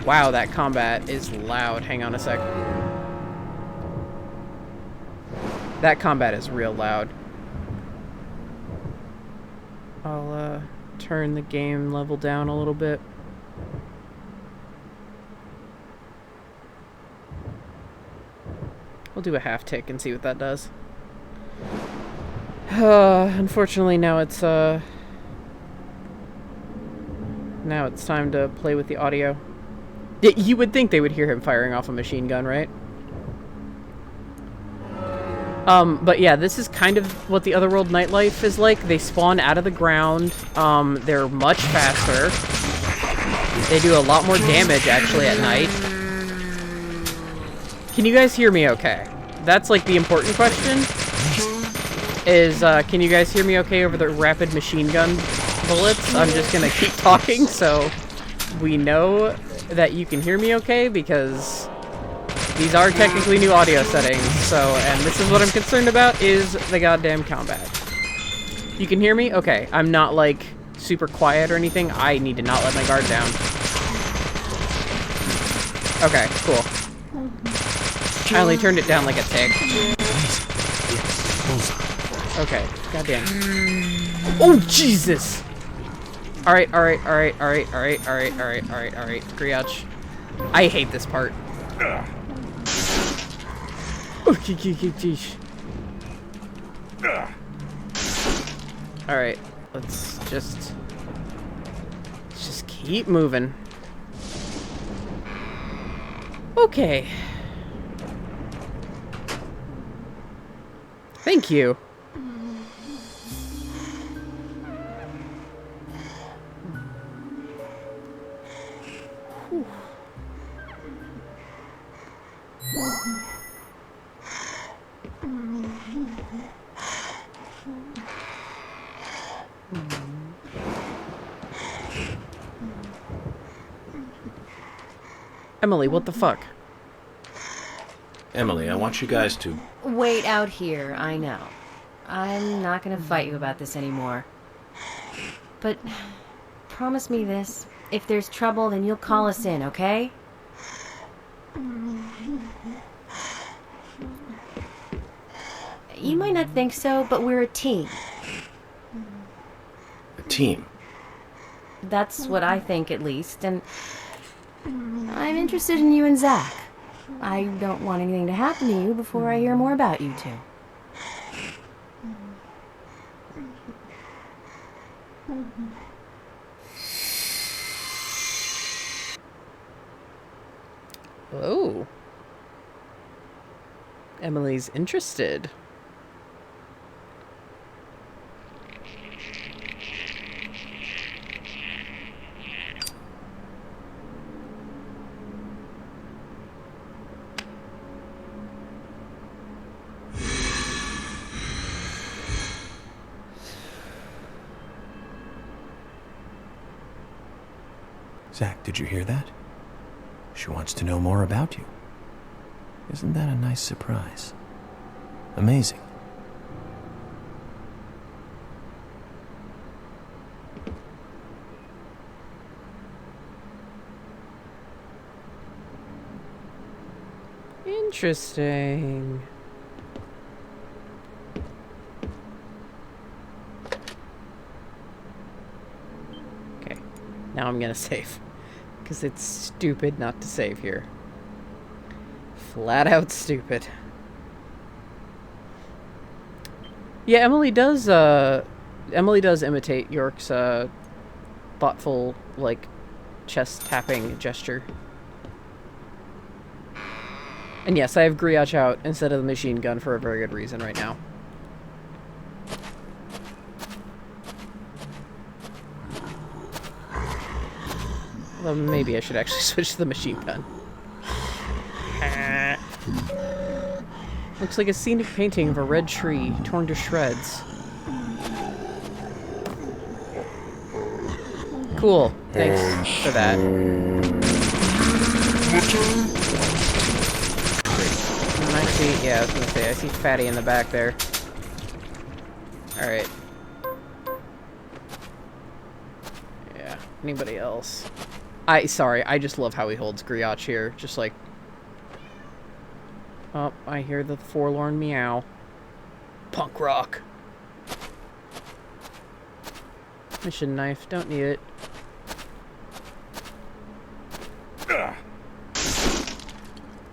Wow, that combat is loud. Hang on a sec. That combat is real loud. I'll, turn the game level down a little bit. We'll do a half tick and see what that does. Unfortunately, now it's time to play with the audio. You would think they would hear him firing off a machine gun, right? But yeah, this is kind of what the Otherworld nightlife is like. They spawn out of the ground. They're much faster. They do a lot more damage, actually, at night. Can you guys hear me okay? That's, like, the important question. Is, can you guys hear me okay over the rapid machine gun bullets? I'm just gonna keep talking, so we know that you can hear me okay, because these are technically new audio settings, so, and this is what I'm concerned about, is the goddamn combat. You can hear me? Okay, I'm not, like, super quiet or anything. I need to not let my guard down. Okay, cool. I only turned it down like a tick. Okay, goddamn. Oh, Jesus! Alright. Griotch. I hate this part. Alright, let's just keep moving. Okay. Thank you. Emily, what the fuck? Emily, I want you guys to... Wait out here, I know. I'm not gonna fight you about this anymore. But promise me this. If there's trouble, then you'll call us in, okay? You might not think so, but we're a team. A team? That's what I think, at least, and I'm interested in you and Zach. I don't want anything to happen to you before I hear more about you two. Oh. Emily's interested. Zach, did you hear that? She wants to know more about you. Isn't that a nice surprise? Amazing. Interesting. Now I'm gonna save. Because it's stupid not to save here. Flat out stupid. Yeah, Emily does imitate York's thoughtful, like, chest tapping gesture. And yes, I have Griotch out instead of the machine gun for a very good reason right now. Well, maybe I should actually switch to the machine gun. Looks like a scenic painting of a red tree torn to shreds. Cool. Thanks for that. And I see, yeah, I was gonna say, I see Fatty in the back there. Alright. Yeah, anybody else? Sorry, I just love how he holds Griotch here. Just like... Oh, I hear the forlorn meow. Punk rock. Mission knife, don't need it.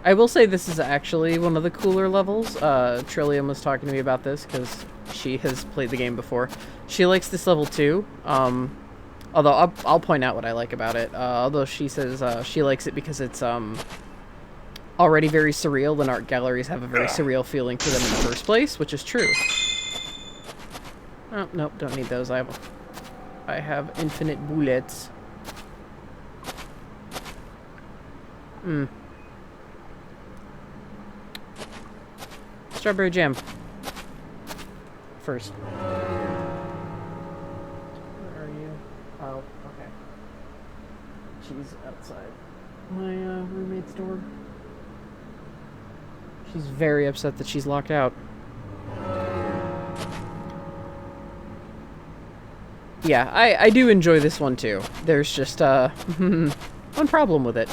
I will say this is actually one of the cooler levels. Trillium was talking to me about this because she has played the game before. She likes this level too. Although I'll point out what I like about it. Although she says she likes it because it's already very surreal, and art galleries have a very surreal feeling to them in the first place, which is true. Oh, nope, don't need those. I have infinite bullets. Strawberry jam. First. Where are you? Oh, okay. She's outside my roommate's door. She's very upset that she's locked out. Yeah, I do enjoy this one too. There's just one problem with it.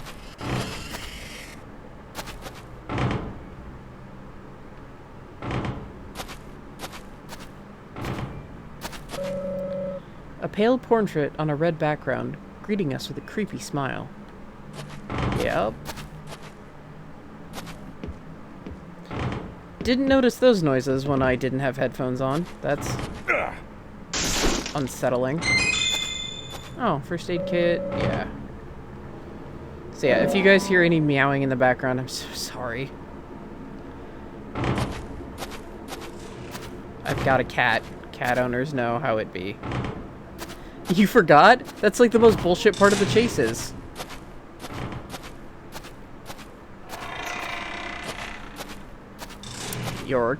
A pale portrait on a red background, greeting us with a creepy smile. Yep. Didn't notice those noises when I didn't have headphones on. That's unsettling. Oh, first aid kit, yeah. So yeah, if you guys hear any meowing in the background, I'm so sorry. I've got a cat. Cat owners know how it be. You forgot? That's like the most bullshit part of the chases. York,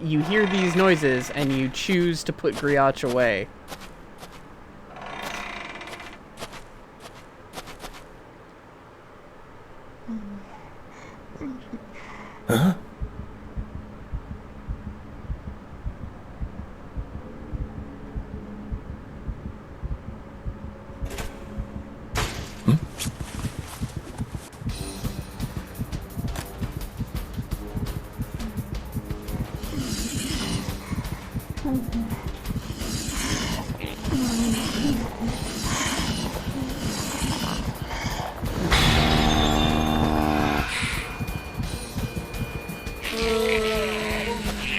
you hear these noises and you choose to put Griotch away. Huh?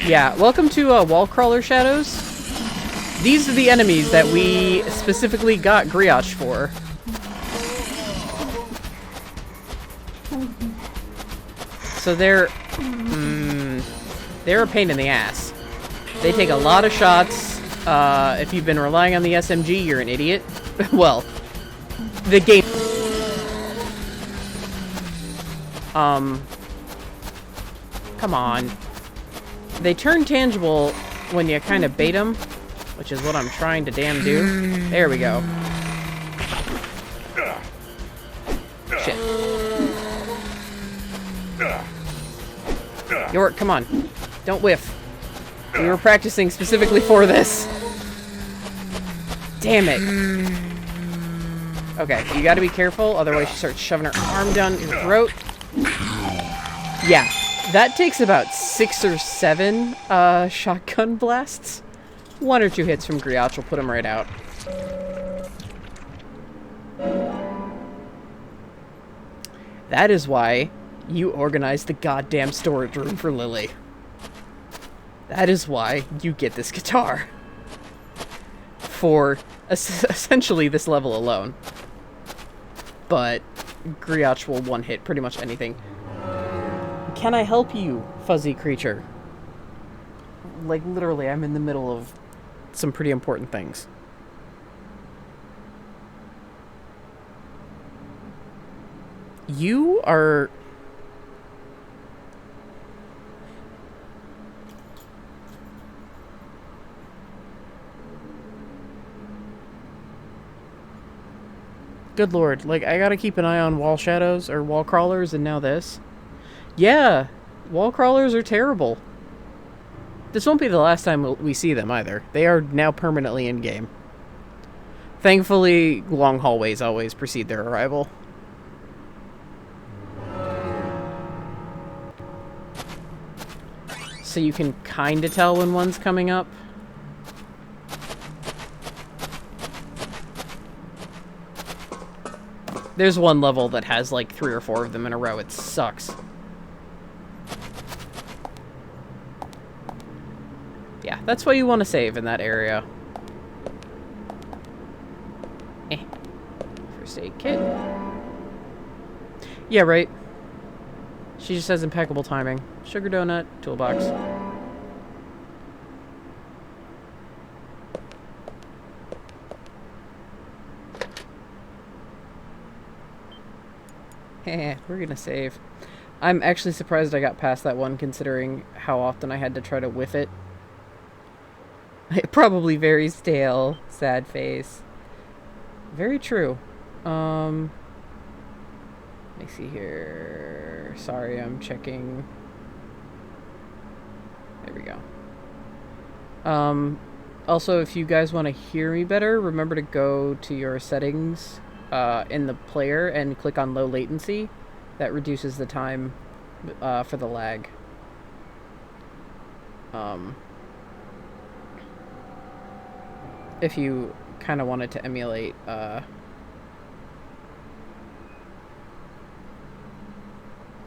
Yeah, welcome to Wall Crawler Shadows. These are the enemies that we specifically got Griotch for. So they're a pain in the ass. They take a lot of shots. If you've been relying on the SMG, you're an idiot. Well, the game... Come on. They turn tangible when you kind of bait them, which is what I'm trying to damn do. There we go. Shit. York, come on. Don't whiff. We were practicing specifically for this. Damn it. Okay, you gotta be careful, otherwise she starts shoving her arm down your throat. Yeah. That takes about 6 or 7 shotgun blasts. 1 or 2 hits from Griotch will put him right out. That is why you organized the goddamn storage room for Lily. That is why you get this guitar. For essentially this level alone. But Griotch will one-hit pretty much anything. Can I help you, fuzzy creature? Like, literally, I'm in the middle of some pretty important things. You are... Good lord, like, I gotta keep an eye on wall shadows, or wall crawlers, and now this. Yeah, wall crawlers are terrible. This won't be the last time we see them, either. They are now permanently in-game. Thankfully, long hallways always precede their arrival. So you can kinda tell when one's coming up. There's one level that has like 3 or 4 of them in a row. It sucks. Yeah, that's why you want to save in that area. First aid kit. Yeah, right. She just has impeccable timing. Sugar donut, toolbox. We're gonna save. I'm actually surprised I got past that one, considering how often I had to try to whiff it. Probably very stale. Sad face. Very true. Let me see here. Sorry, I'm checking. There we go. Also, if you guys want to hear me better, remember to go to your settings in the player and click on low latency. That reduces the time for the lag. If you kind of wanted to emulate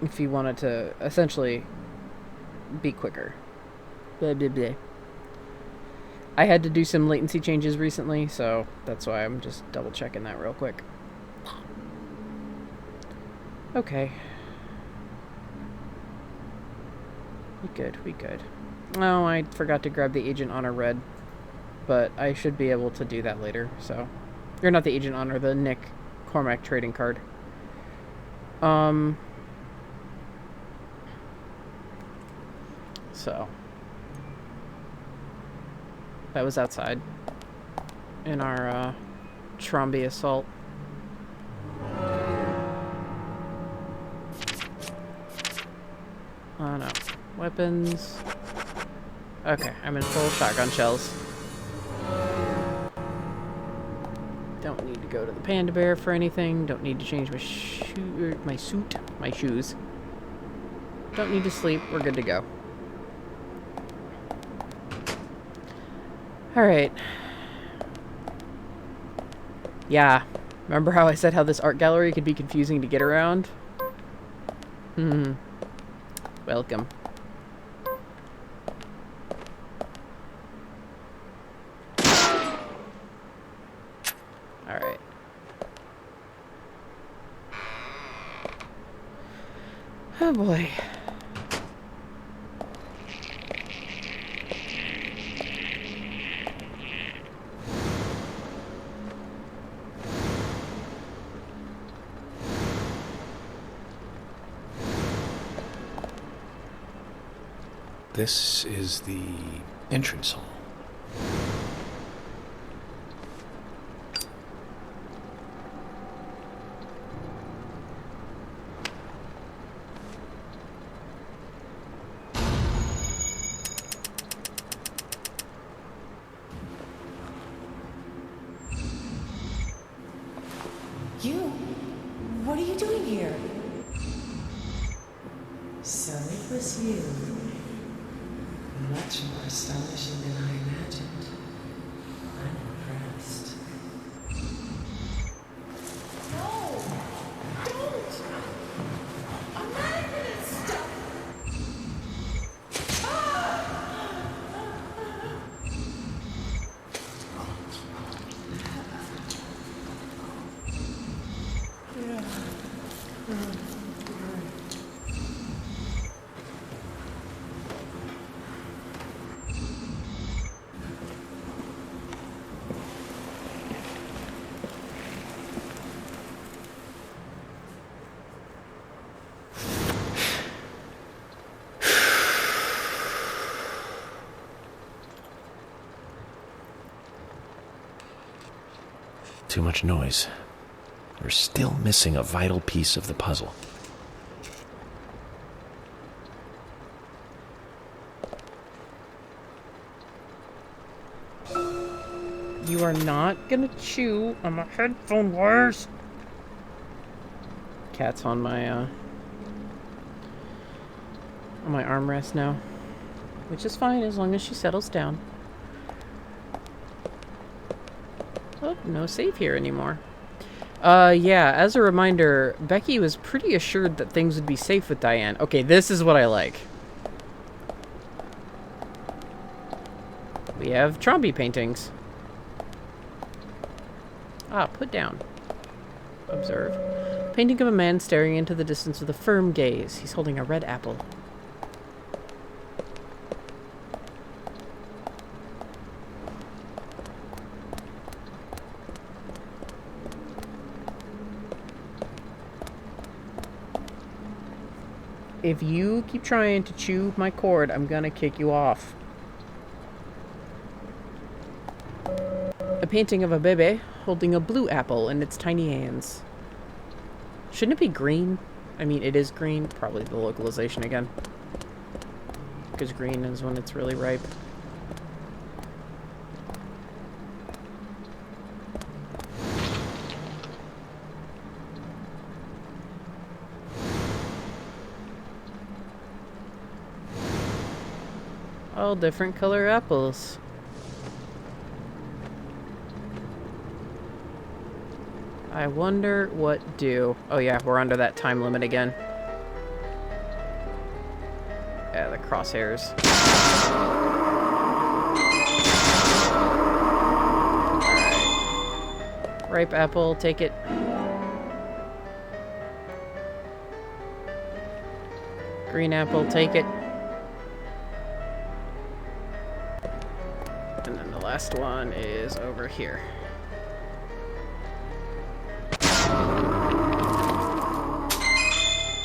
if you wanted to essentially be quicker. Blah, blah, blah. I had to do some latency changes recently, so that's why I'm just double checking that real quick. Okay. We good, we good. Oh, I forgot to grab the Agent Honor Red, but I should be able to do that later, so. Or not the Agent Honor, the Nick Cormac trading card. So. That was outside. In our, Trombi assault. Oh no. Weapons. Okay, I'm in full shotgun shells. Don't need to go to the Panda Bear for anything. Don't need to change my shoes. Don't need to sleep. We're good to go. Alright. Yeah. Remember how I said how this art gallery could be confusing to get around? Welcome. Alright. Oh boy. This is the entrance hall. What are you doing here? So it was you. Much more astonishing than I imagined. I'm impressed. No! Don't! Too much noise. We're still missing a vital piece of the puzzle. You are not gonna chew on my headphone wires. Cat's on my armrest now, which is fine as long as she settles down. Oh, no save here anymore. Yeah, as a reminder, Becky was pretty assured that things would be safe with Diane. Okay, this is what I like. We have Trombi paintings. Ah, put down. Observe. Painting of a man staring into the distance with a firm gaze. He's holding a red apple. If you keep trying to chew my cord, I'm gonna kick you off. A painting of a bebe holding a blue apple in its tiny hands. Shouldn't it be green? I mean, it is green. Probably the localization again. Because green is when it's really ripe. All different color apples. I wonder what do. Oh yeah, we're under that time limit again. Yeah, the crosshairs. Alright. Ripe apple, take it. Green apple, take it. And then the last one is over here.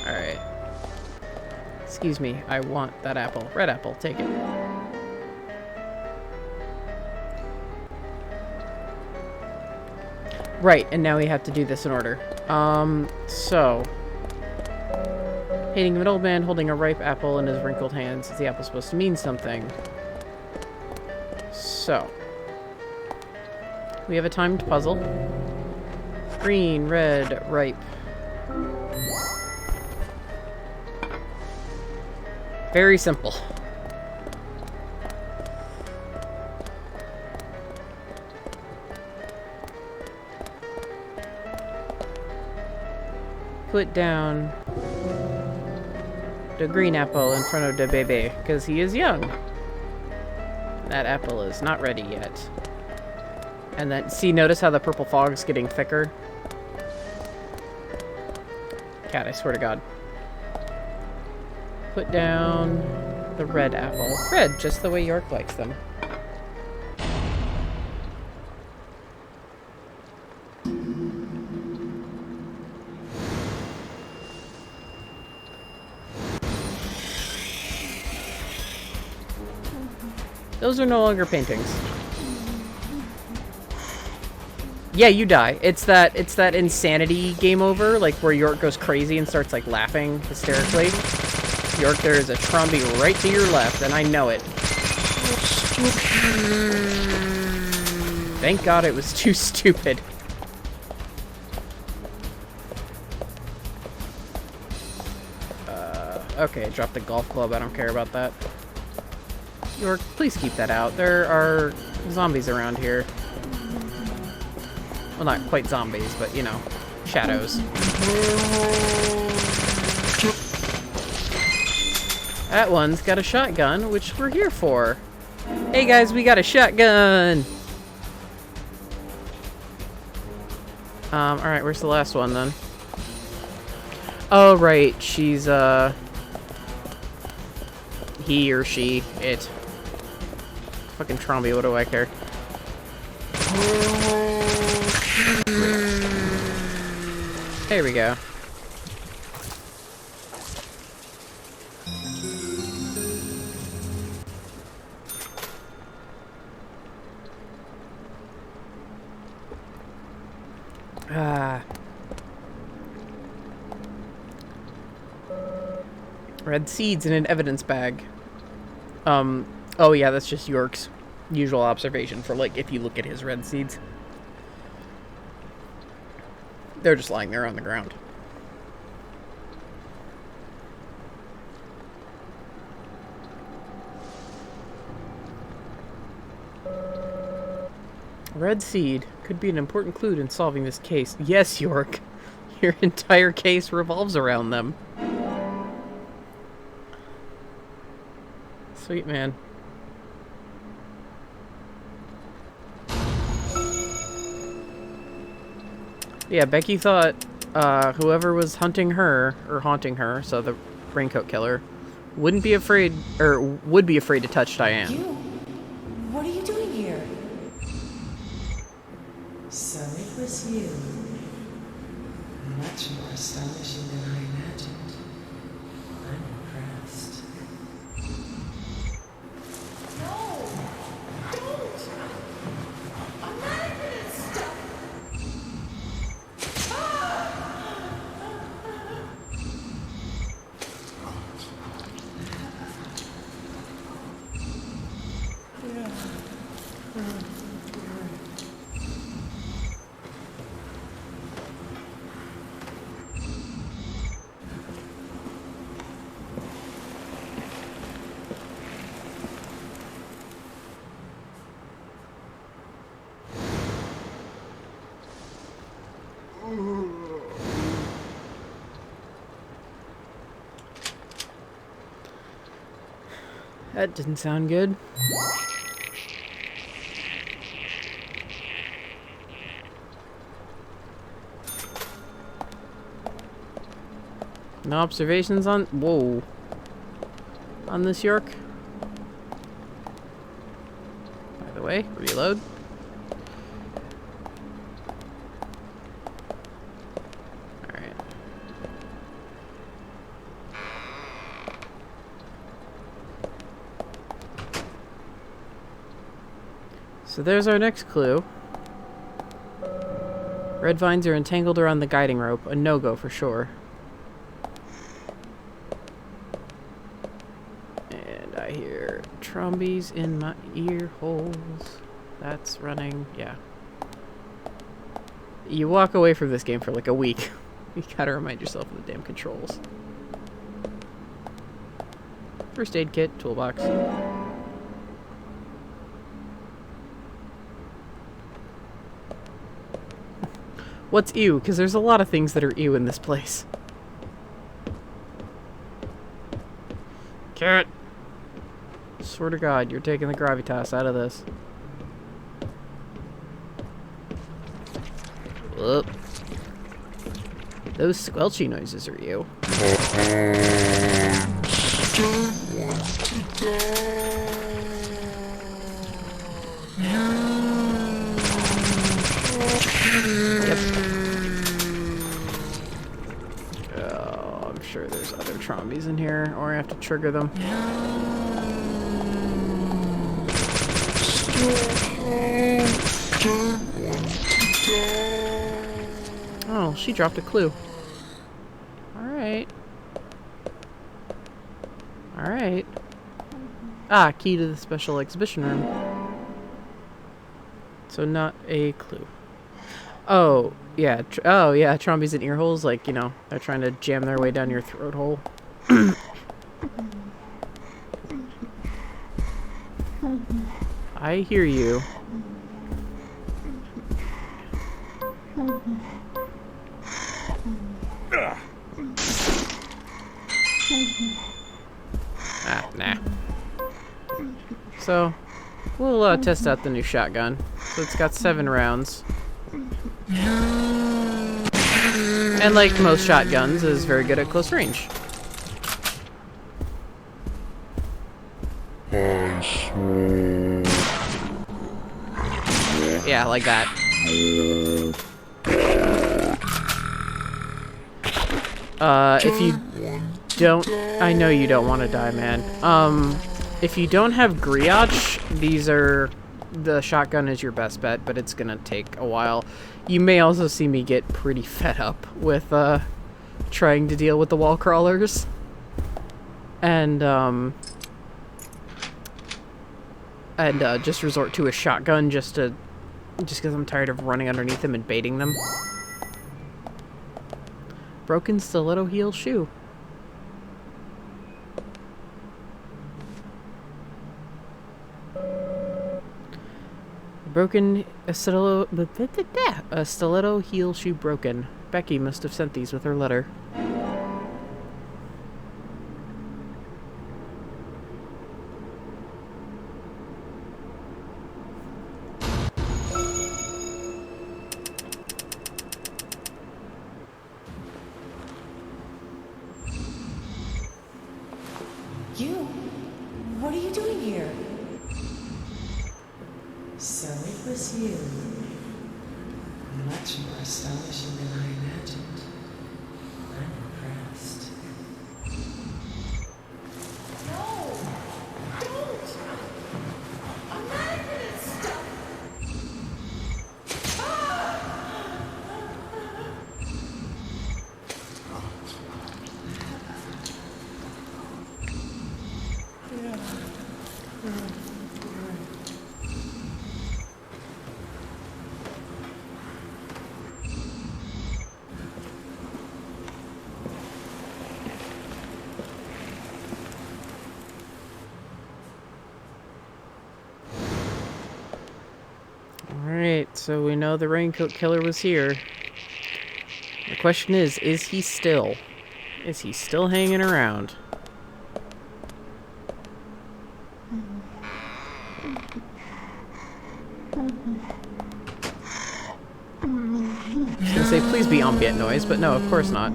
Alright. Excuse me, I want that apple. Red apple, take it. Right, and now we have to do this in order. So... Painting of an old man holding a ripe apple in his wrinkled hands. Is the apple supposed to mean something? So... We have a timed puzzle. Green, red, ripe. Very simple. Put down the green apple in front of the baby, because he is young. That apple is not ready yet. And then, see, notice how the purple fog's getting thicker? Cat, I swear to God. Put down the red apple. Red, just the way York likes them. Those are no longer paintings. Yeah, you die. It's that insanity game over, like where York goes crazy and starts like laughing hysterically. York, there is a Trombi right to your left, and I know it. Thank God it was too stupid. Okay, drop the golf club. I don't care about that. York, please keep that out. There are zombies around here. Well, not quite zombies, but, you know, shadows. That one's got a shotgun, which we're here for. Hey guys, we got a shotgun! Alright, where's the last one then? Oh, right. She's, he or she. It. Fucking Tromby, what do I care? There we go. Red seeds in an evidence bag. Oh yeah, that's just York's usual observation for, like, if you look at his red seeds. They're just lying there on the ground. Red seed could be an important clue in solving this case. Yes, York. Your entire case revolves around them. Sweet man. Yeah, Becky thought whoever was hunting her, or haunting her, so the raincoat killer, wouldn't be afraid, or would be afraid to touch Diane. You? What are you doing here? So it was you. Much more astonishing than I imagined. I'm impressed. No! Don't! I'm not gonna stop! That didn't sound good. No observations on... Whoa. On this York? By the way, reload. Alright. So there's our next clue. Red vines are entangled around the guiding rope. A no-go for sure. And I hear trombies in my ear holes. That's running, yeah. You walk away from this game for like a week. You gotta remind yourself of the damn controls. First aid kit, toolbox. What's ew? Because there's a lot of things that are ew in this place. Cat! Swear to God, you're taking the gravitas out of this. Whoop. Those squelchy noises are ew. Yep. Oh, I'm sure there's other trombies in here, or I have to trigger them. Oh, she dropped a clue. Alright. Alright. Ah, key to the special exhibition room. So not a clue. Oh, yeah. Oh, yeah, trombies in ear holes, like, you know, they're trying to jam their way down your throat hole. I hear you. Ah, nah. So, we'll test out the new shotgun. So it's got 7 rounds. And like most shotguns, is very good at close range. Yeah, like that. If you don't... I know you don't want to die, man. If you don't have Griotch, these are... The shotgun is your best bet, but it's gonna take a while. You may also see me get pretty fed up with, trying to deal with the wall crawlers. And just resort to a shotgun just because I'm tired of running underneath them and baiting them. Broken stiletto heel shoe. A stiletto heel shoe broken. Becky must have sent these with her letter. You? What are you doing here? So it was you. Much more astonishing than I imagined. I'm impressed. No! Don't! I'm not gonna stop! Alright, so we know the raincoat killer was here. The question is he still? Is he still hanging around? I was gonna say, please be ambient noise, but no, of course not.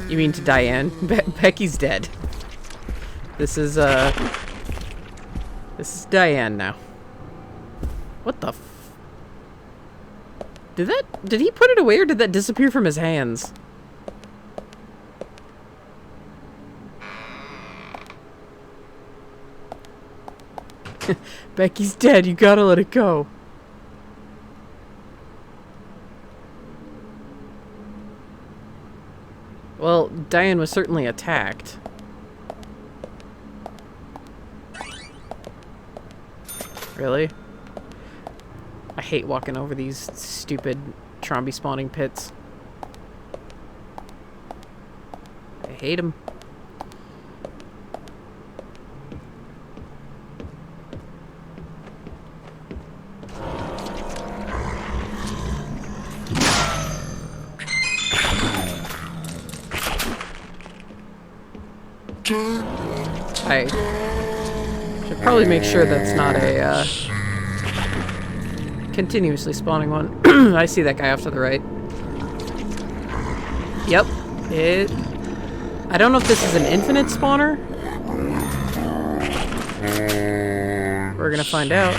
You mean to Diane? Becky's dead. This is Diane now. What the f... Did he put it away or did that disappear from his hands? Becky's dead, you gotta let it go. Well, Diane was certainly attacked. Really? I hate walking over these stupid Trombi spawning pits. I hate them. I should probably make sure that's not a continuously spawning one. I see that guy off to the right. Yep. I don't know if this is an infinite spawner. We're gonna find out.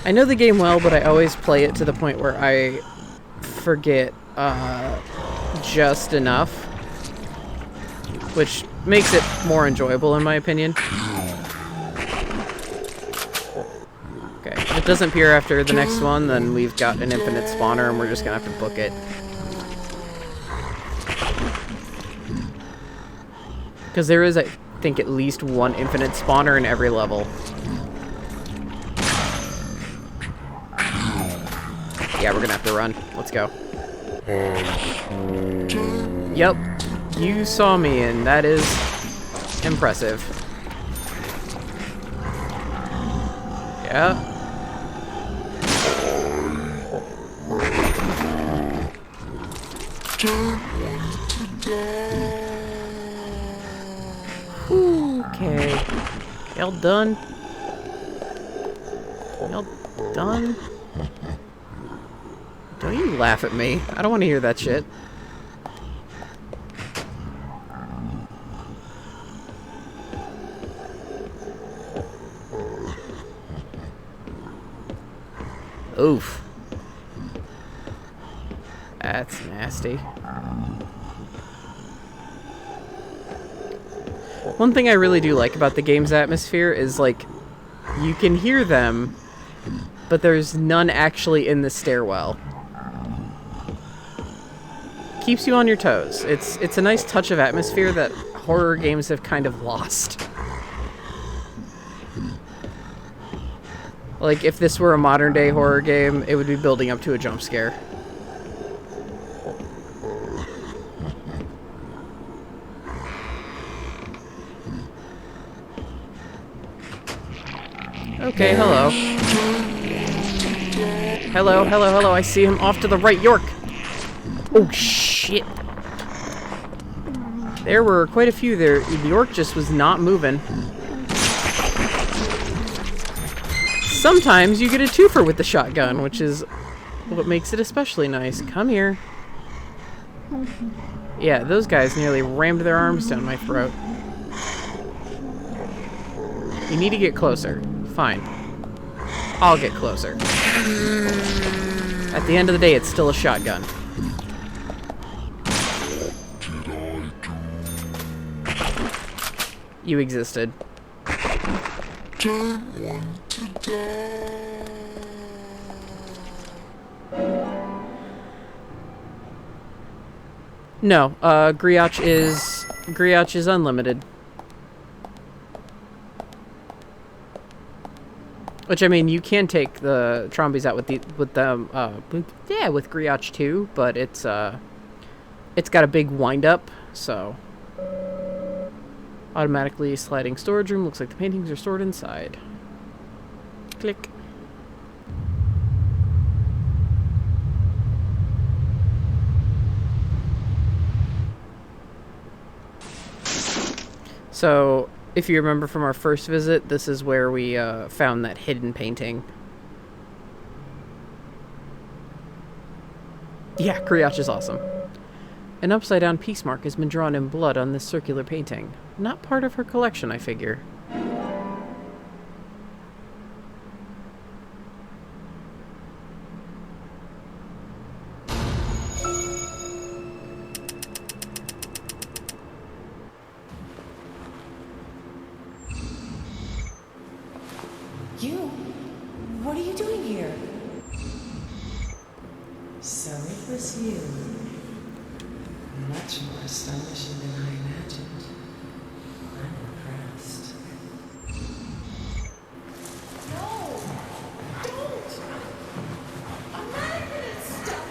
I know the game well, but I always play it to the point where I forget just enough, which makes it more enjoyable in my opinion. Okay, if it doesn't appear after the next one, then we've got an infinite spawner and we're just gonna have to book it. Because there is, I think, at least one infinite spawner in every level. Yeah, we're gonna have to run. Let's go. Yep, you saw me, and that is impressive. Yeah. Okay. Y'all done? Y'all done? Don't you laugh at me. I don't want to hear that shit. Oof. That's nasty. One thing I really do like about the game's atmosphere is, like, you can hear them, but there's none actually in the stairwell. Keeps you on your toes. It's a nice touch of atmosphere that horror games have kind of lost. Like, if this were a modern-day horror game, it would be building up to a jump scare. Okay, hello. Hello, hello, hello. I see him off to the right. York! Oh, shit. There were quite a few there. York just was not moving. Sometimes you get a twofer with the shotgun, which is what makes it especially nice. Come here. Yeah, those guys nearly rammed their arms down my throat. You need to get closer. Fine. I'll get closer. At the end of the day, it's still a shotgun. You existed. No, Griotch is unlimited. Which, I mean, you can take the Trombies out with Griotch too, but it's got a big wind up, so automatically sliding storage room. Looks like the paintings are stored inside. Click. So, if you remember from our first visit, this is where we found that hidden painting. Yeah, Griotch is awesome. An upside-down peace mark has been drawn in blood on this circular painting. Not part of her collection, I figure. What are you doing here? So it was you. Much more astonishing than I imagined. I'm impressed. No! Don't! I'm not gonna stop!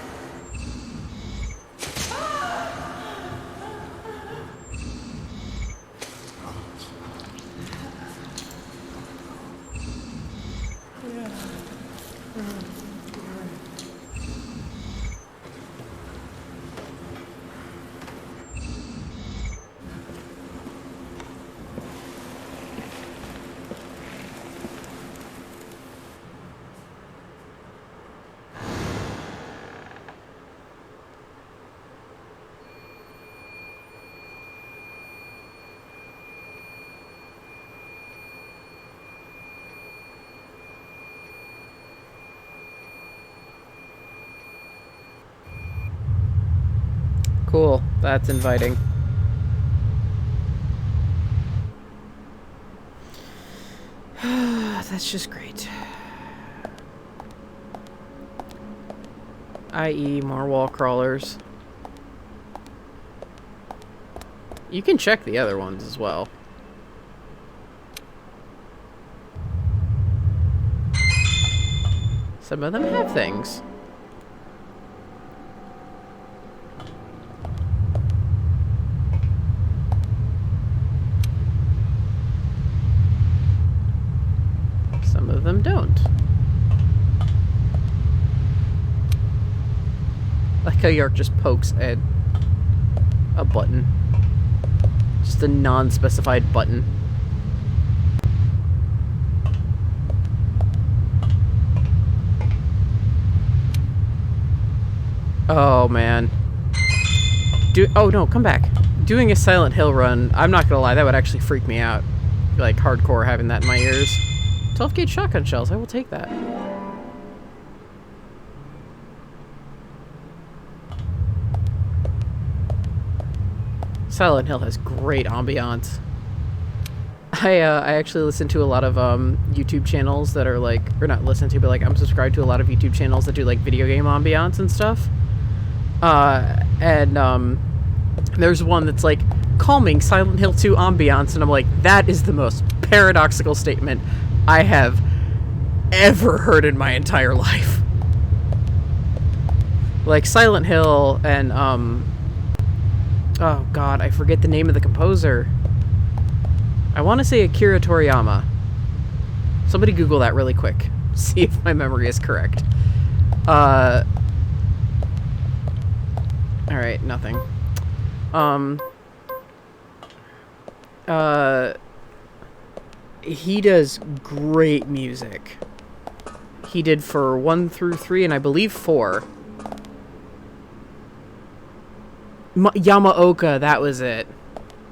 Cool. That's inviting. That's just great. I.e. more wall crawlers. You can check the other ones as well. Some of them have things. Some of them don't. Like how York just pokes at a button. Just a non-specified button. Oh, man. Oh, no, come back. Doing a Silent Hill run, I'm not gonna lie, that would actually freak me out. Like, hardcore having that in my ears. 12-gauge shotgun shells, I will take that. Silent Hill has great ambiance. I actually listen to a lot of YouTube channels that are like, or not listen to, but like I'm subscribed to a lot of YouTube channels that do like video game ambiance and stuff. There's one that's like calming Silent Hill 2 ambiance, and I'm like, that is the most paradoxical statement I have ever heard in my entire life. Like Silent Hill and oh god, I forget the name of the composer. I want to say Akira Toriyama. Somebody Google that really quick. See if my memory is correct. Alright, nothing. He does great music. He did for 1 through 3 and I believe 4. Yamaoka, that was it.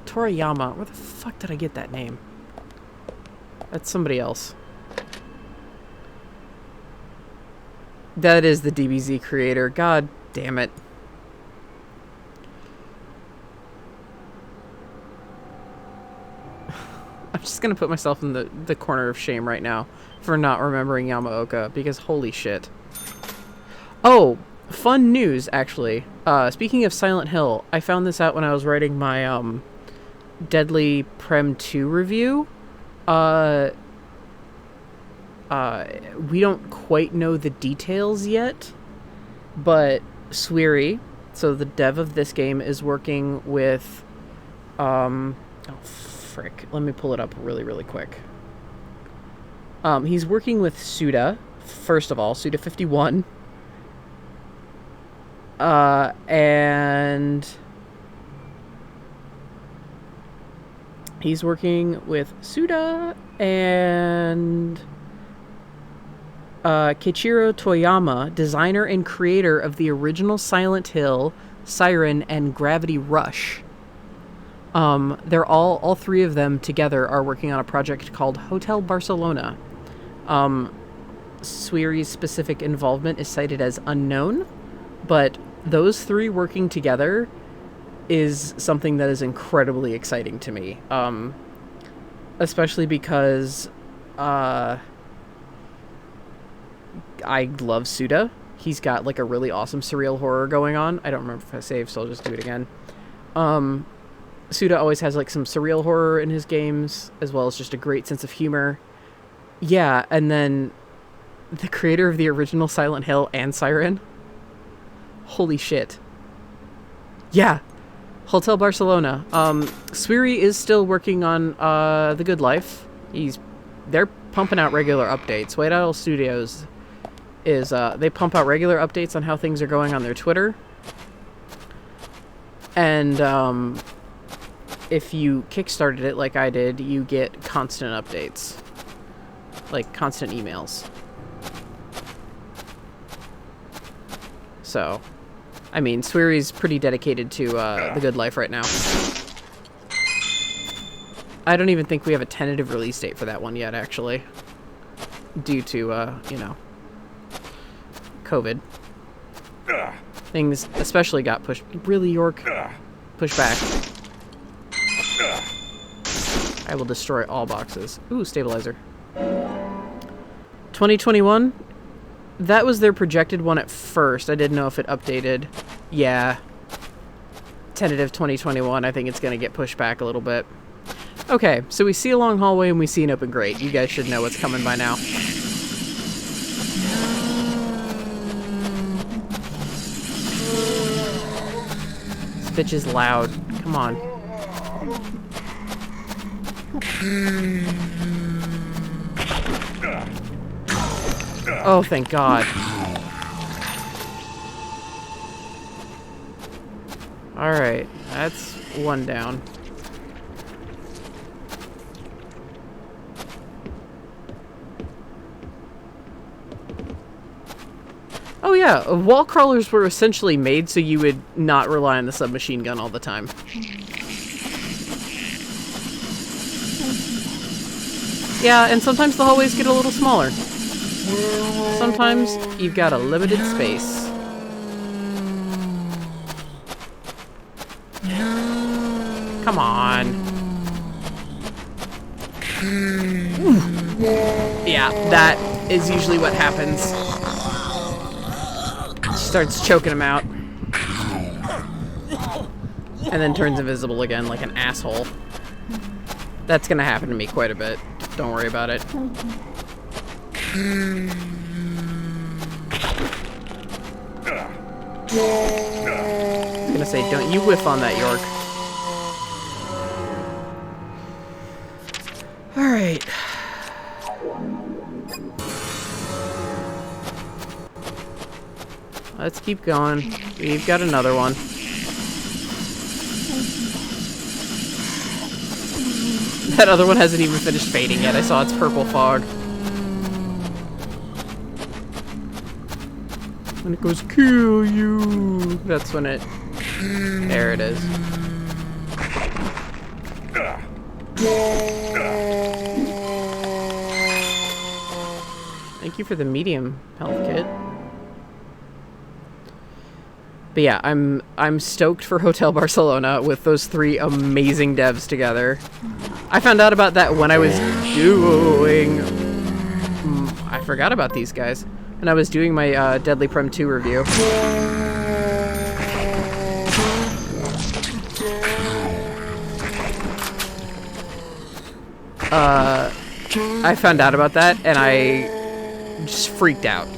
Toriyama, where the fuck did I get that name? That's somebody else. That is the DBZ creator. God damn it. I'm just gonna put myself in the corner of shame right now for not remembering Yamaoka, because holy shit. Oh, fun news, actually. Speaking of Silent Hill, I found this out when I was writing my, Deadly Prem 2 review. We don't quite know the details yet, but Swery, so the dev of this game, is working with, oh frick, let me pull it up really quick. He's working with Suda, first of all, Suda 51, and he's working with Suda and Keiichiro Toyama, designer and creator of the original Silent Hill, Siren, and Gravity Rush. They're all three of them together are working on a project called Hotel Barcelona. Swery's specific involvement is cited as unknown, but those three working together is something that is incredibly exciting to me. Especially because I love Suda. He's got like a really awesome surreal horror going on. I don't remember if I saved, so I'll just do it again. Suda always has like some surreal horror in his games, as well as just a great sense of humor. Yeah, and then the creator of the original Silent Hill and Siren. Holy shit. Yeah. Hotel Barcelona. Swery is still working on The Good Life. They're pumping out regular updates. White Owl Studios is they pump out regular updates on how things are going on their Twitter. And if you kickstarted it like I did, you get constant updates. Like constant emails. So, I mean, Swery's pretty dedicated to The Good Life right now. I don't even think we have a tentative release date for that one yet, actually. Due to, you know, COVID. Things especially got pushed. Really, York? Push back. I will destroy all boxes. Ooh, stabilizer. 2021? That was their projected one at first. I didn't know if it updated. Yeah. Tentative 2021. I think it's going to get pushed back a little bit. Okay, so we see a long hallway and we see an open grate. You guys should know what's coming by now. This bitch is loud. Come on. Oh, thank God. Alright, that's one down. yeah, wall crawlers were essentially made so you would not rely on the submachine gun all the time. Yeah, and sometimes the hallways get a little smaller. Sometimes you've got a limited space. Come on. Ooh. Yeah, that is usually what happens. Starts choking him out. And then turns invisible again like an asshole. That's gonna happen to me quite a bit. Don't worry about it. I was gonna say, don't you whiff on that, York. Alright. Let's keep going. We've got another one. That other one hasn't even finished fading yet. I saw its purple fog. When it goes, kill you. That's when it... There it is. Thank you for the medium health kit. But yeah, I'm stoked for Hotel Barcelona with those 3 amazing devs together. I found out about that when I was doing... I forgot about these guys. When I was doing my Deadly Prem 2 review. I found out about that and I just freaked out.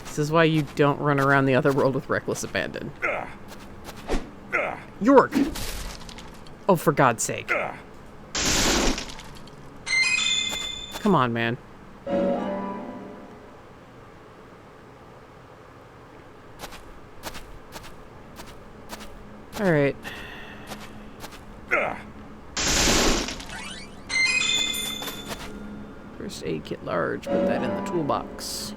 This is why you don't run around the other world with reckless abandon. York! Oh, for God's sake. Come on, man. Alright. First aid kit large, put that in the toolbox.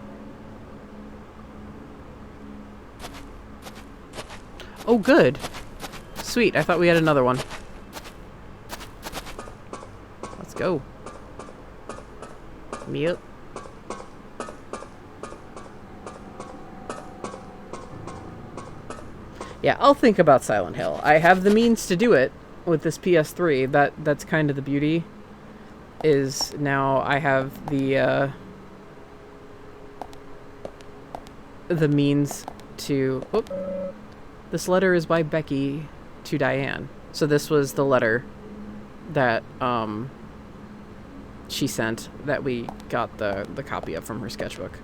Oh, good. Sweet, I thought we had another one. Let's go. Yep. Yeah, I'll think about Silent Hill. I have the means to do it with this PS3. That's kind of the beauty. Is now I have the means to... Oop. This letter is by Becky to Diane. So this was the letter that she sent that we got the copy of from her sketchbook.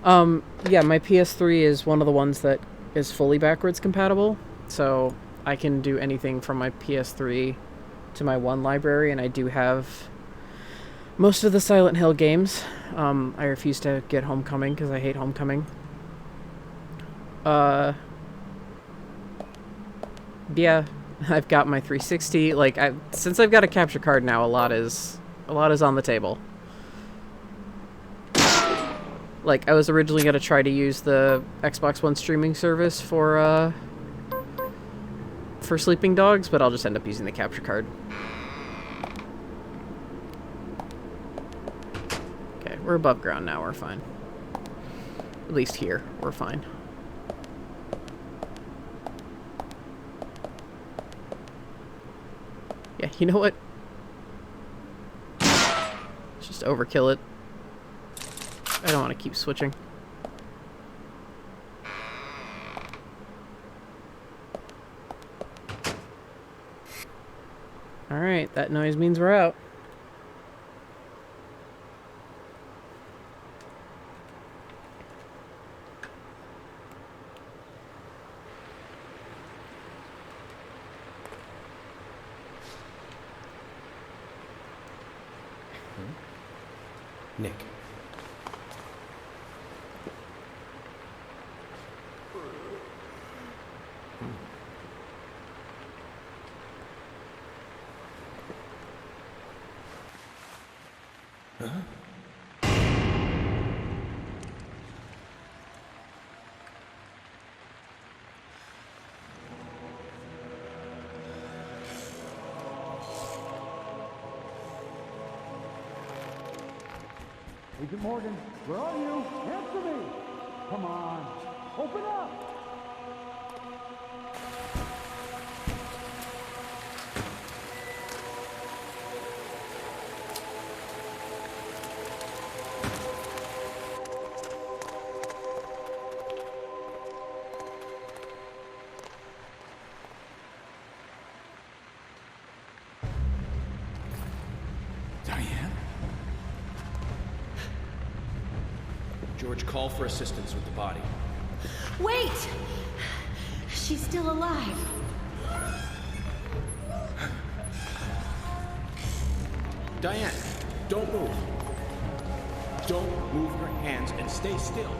Yeah, my PS3 is one of the ones that is fully backwards compatible. So I can do anything from my PS3 to my One library, and I do have most of the Silent Hill games. I refuse to get Homecoming because I hate Homecoming. Yeah, I've got my 360. Like, since I've got a capture card now, a lot is on the table. Like, I was originally gonna try to use the Xbox One streaming service for Sleeping Dogs, but I'll just end up using the capture card. Okay, we're above ground now. We're fine. At least here, we're fine. Yeah, you know what? Let's just overkill it. I don't want to keep switching. Alright, that noise means we're out. Nick. Huh? Agent Morgan, where are you? Answer me! Come on, open up! Diane? George, call for assistance with the body. Wait! She's still alive. Diane, don't move. Don't move your hands and stay still.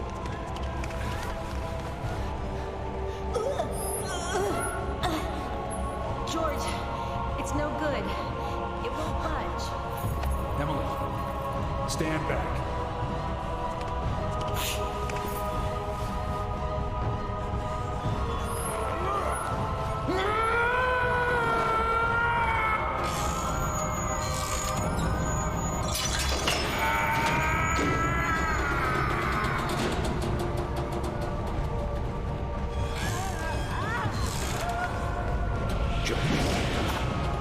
George, it's no good. It won't budge. Emily, stand back.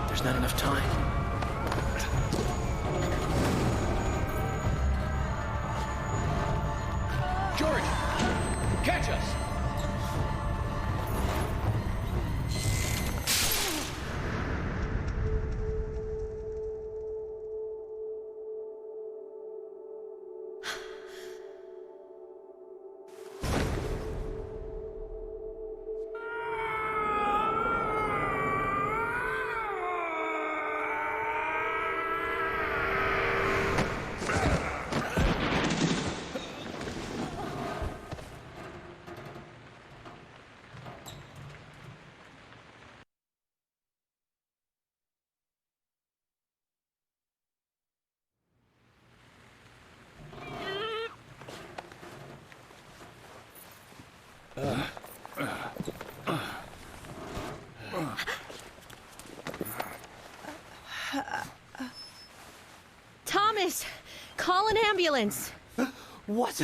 There's not enough time. George! Catch us! Thomas! Call an ambulance! What?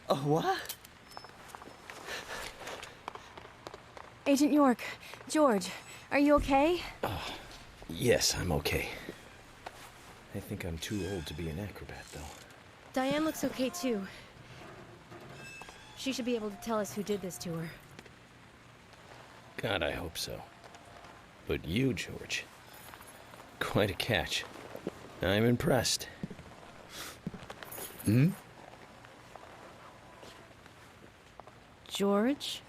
What? Agent York, George, are you okay? Yes, I'm okay. I think I'm too old to be an acrobat, though. Diane looks okay too. She should be able to tell us who did this to her. God, I hope so. But you, George, quite a catch. I'm impressed. Hmm? George?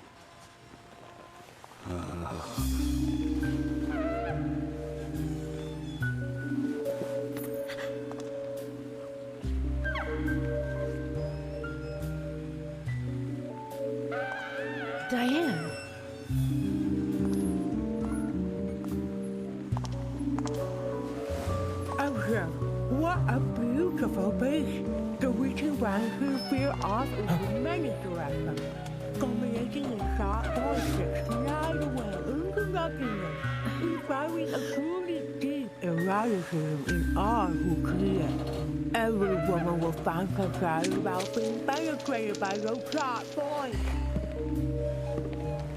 Diane. Oh, what a beautiful beast. The reaching one who feel off into many directions, culminating in sharp voices glide away into nothingness, inspiring a truly deep eroticism in all who clear. Every woman will find herself about being penetrated by those sharp voices.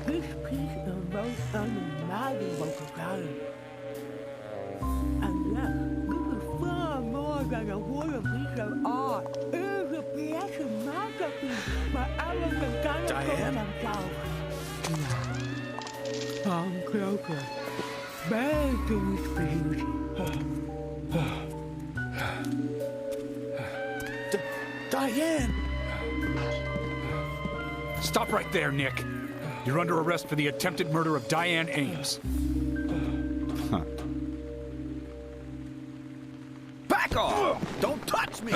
This piece evokes unimaginable desire. And yet, this is far more than a wooden piece of art. It is a blessed masterpiece by elegant Diane? themselves. Come closer. Bathe in its beauty. Diane! Stop right there, Nick. You're under arrest for the attempted murder of Diane Ames. Huh. Back off! Don't touch me!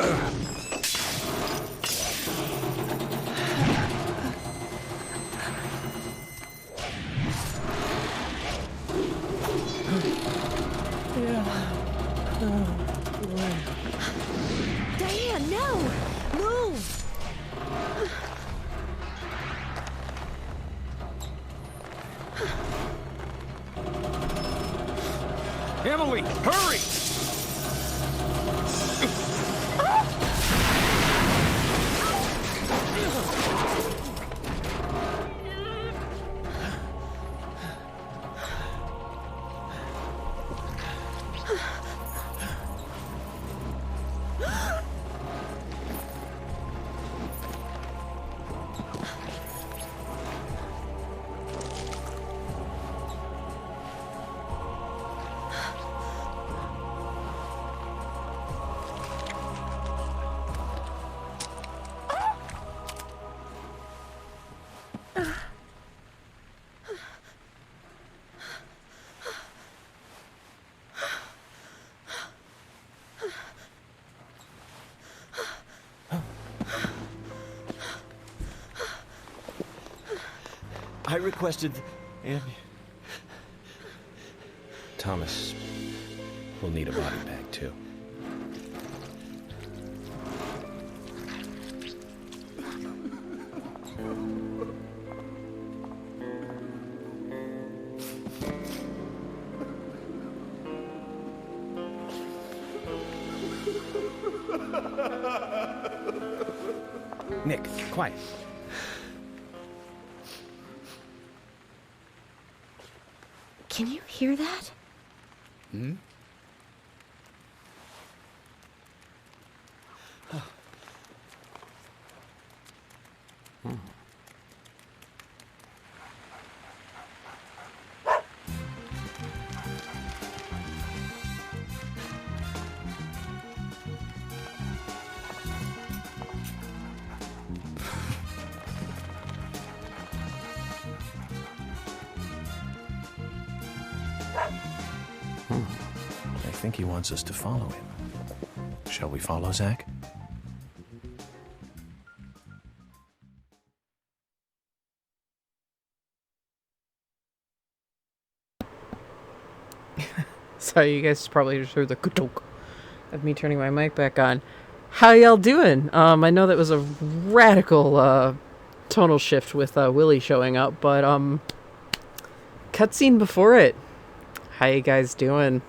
Emily, hurry! I requested, and Thomas will need a body bag, too. Nick, quiet. Can you hear that? Hmm? I think he wants us to follow him. Shall we follow, Zach? Sorry, you guys probably just heard the kutok of me turning my mic back on. How y'all doing? I know that was a radical tonal shift with Willie showing up, but cutscene before it. How you guys doing?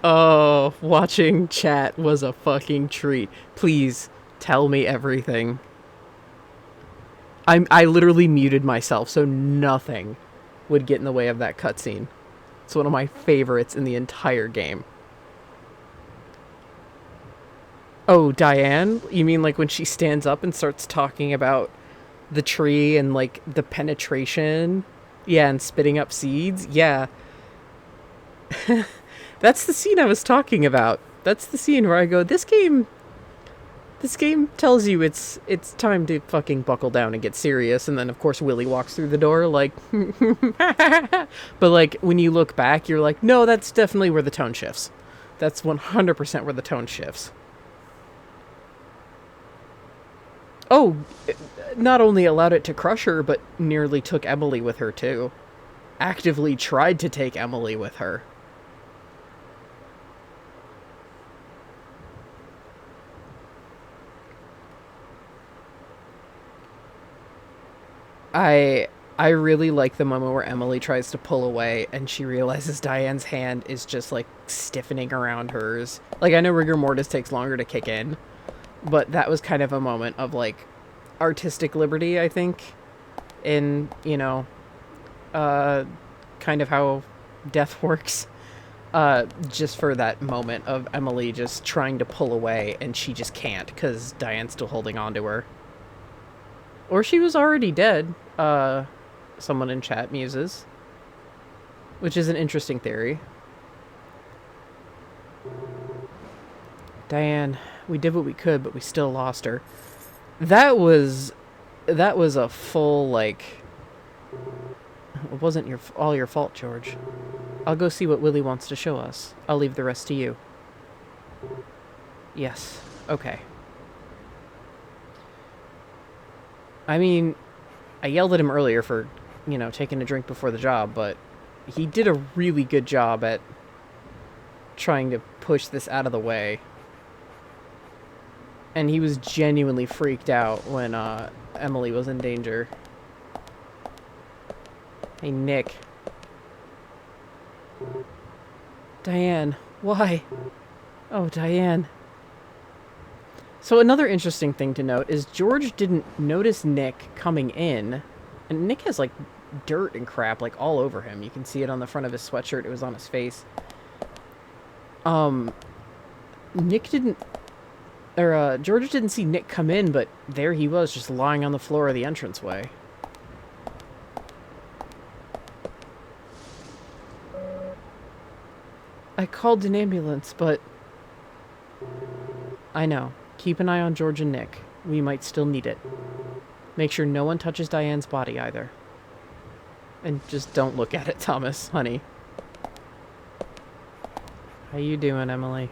Oh, watching chat was a fucking treat. Please tell me everything. I literally muted myself so nothing would get in the way of that cutscene. It's one of my favorites in the entire game. Oh, Diane? You mean like when she stands up and starts talking about the tree and like the penetration? Yeah, and spitting up seeds? Yeah. That's the scene I was talking about. That's the scene where I go, this game tells you it's time to fucking buckle down and get serious. And then of course Willie walks through the door like but like when you look back you're like, no, that's definitely where the tone shifts. That's 100% where the tone shifts. Oh, not only allowed it to crush her, but nearly took Emily with her too. Actively tried to take Emily with her. I really like the moment where Emily tries to pull away and she realizes Diane's hand is just like stiffening around hers. Like, I know rigor mortis takes longer to kick in, but that was kind of a moment of like artistic liberty, I think, in, you know, kind of how death works. Just for that moment of Emily just trying to pull away and she just can't because Diane's still holding on to her. Or she was already dead, someone in chat muses. Which is an interesting theory. Diane, we did what we could, but we still lost her. That was a full, like... It wasn't all your fault, George. I'll go see what Willie wants to show us. I'll leave the rest to you. Yes. Okay. I mean, I yelled at him earlier for, you know, taking a drink before the job, but he did a really good job at trying to push this out of the way. And he was genuinely freaked out when Emily was in danger. Hey, Nick. Diane, why? Oh, Diane. So another interesting thing to note is George didn't notice Nick coming in. And Nick has, like, dirt and crap, like, all over him. You can see it on the front of his sweatshirt. It was on his face. Nick didn't... Or, George didn't see Nick come in, but there he was, just lying on the floor of the entranceway. I called an ambulance, but... I know. Keep an eye on George and Nick. We might still need it. Make sure no one touches Diane's body either. And just don't look at it, Thomas, honey. How you doing, Emily?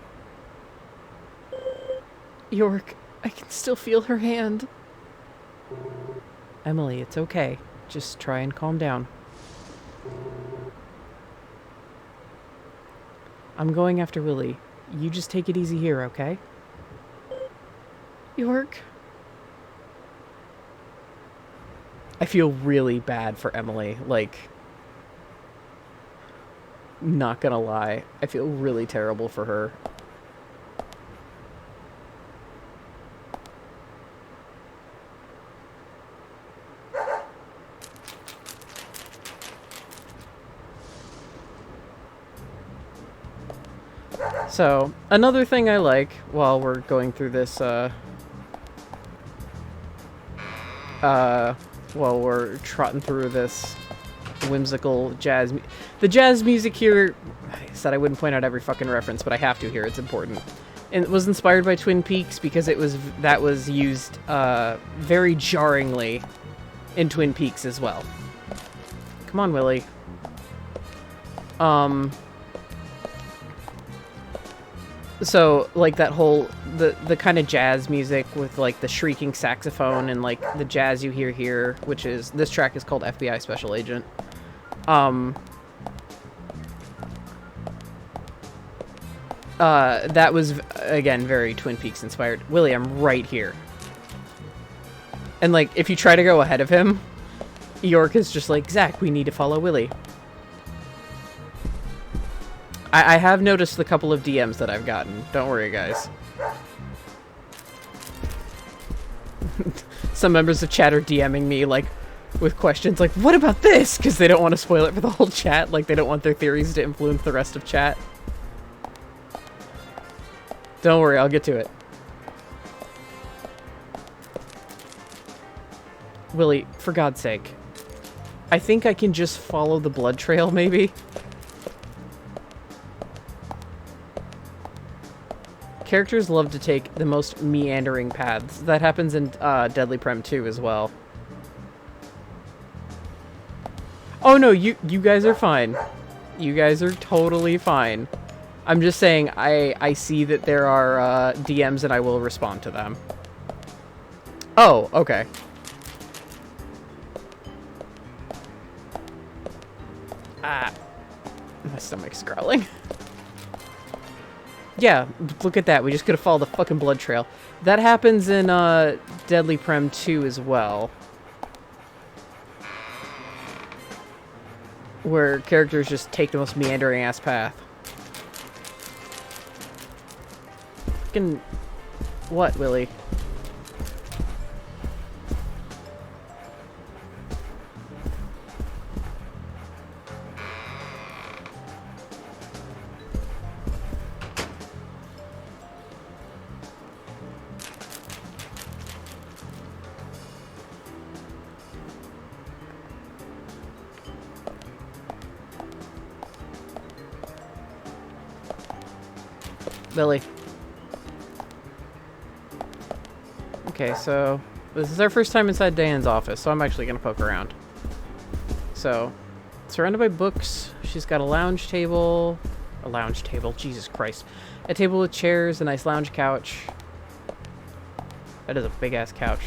York, I can still feel her hand. Emily, it's okay. Just try and calm down. I'm going after Willie. You just take it easy here, okay? York. I feel really bad for Emily. Like, not gonna lie. I feel really terrible for her. So, another thing I like while we're going through this, while we're trotting through this whimsical jazz... The jazz music here, I said I wouldn't point out every fucking reference, but I have to here, it's important. And it was inspired by Twin Peaks because that was used, very jarringly in Twin Peaks as well. Come on, Willie. So, like, that whole, the kind of jazz music with, like, the shrieking saxophone and, like, the jazz you hear here, which is, this track is called FBI Special Agent. That was, again, very Twin Peaks inspired. Willie, I'm right here. And, like, if you try to go ahead of him, York is just like, Zach, we need to follow Willie. I have noticed the couple of DMs that I've gotten. Don't worry, guys. Some members of chat are DMing me, like, with questions like, what about this? Because they don't want to spoil it for the whole chat. Like, they don't want their theories to influence the rest of chat. Don't worry, I'll get to it. Willie, for God's sake. I think I can just follow the blood trail, maybe? Characters love to take the most meandering paths. That happens in Deadly Prem 2 as well. Oh no, you guys are fine. You guys are totally fine. I'm just saying I see that there are DMs and I will respond to them. Oh, okay. Ah. My stomach's growling. Yeah, look at that. We just gotta follow the fucking blood trail. That happens in Deadly Prem 2 as well. Where characters just take the most meandering ass path. Fucking... What, Willie? Billy. Okay, so this is our first time inside Diane's office, so I'm actually gonna poke around. So, surrounded by books, she's got a lounge table. A lounge table, Jesus Christ. A table with chairs, a nice lounge couch. That is a big ass couch.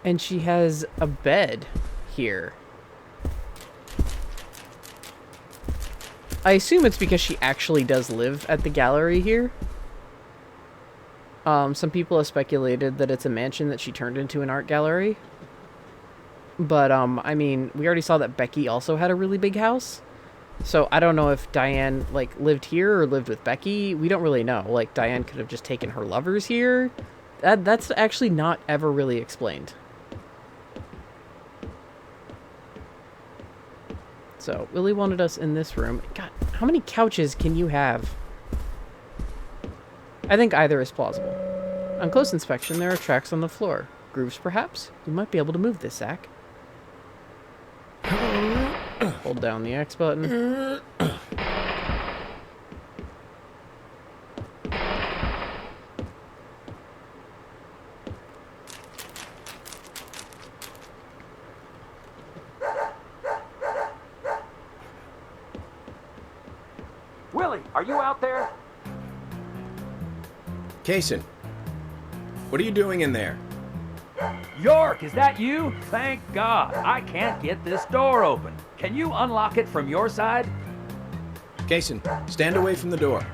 And she has a bed here. I assume it's because she actually does live at the gallery here. Some people have speculated that it's a mansion that she turned into an art gallery. But, I mean, we already saw that Becky also had a really big house. So I don't know if Diane, like, lived here or lived with Becky. We don't really know. Like, Diane could have just taken her lovers here. That's actually not ever really explained. So, Willie wanted us in this room. God, how many couches can you have? I think either is plausible. On close inspection, there are tracks on the floor. Grooves, perhaps? You might be able to move this, Zach. Hold down the X button. Willie, are you out there? Kason, what are you doing in there? York, is that you? Thank God. I can't get this door open. Can you unlock it from your side? Kason, stand away from the door.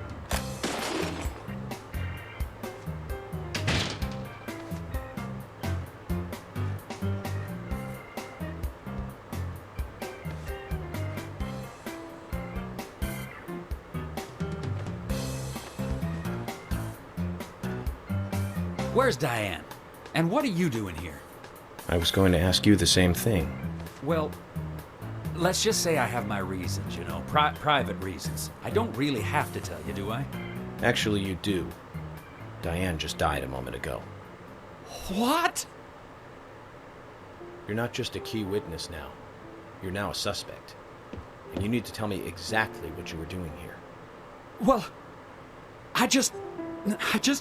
Where's Diane? And what are you doing here? I was going to ask you the same thing. Well, let's just say I have my reasons, you know, private reasons. I don't really have to tell you, do I? Actually, you do. Diane just died a moment ago. What? You're not just a key witness now. You're now a suspect. And you need to tell me exactly what you were doing here. Well, I just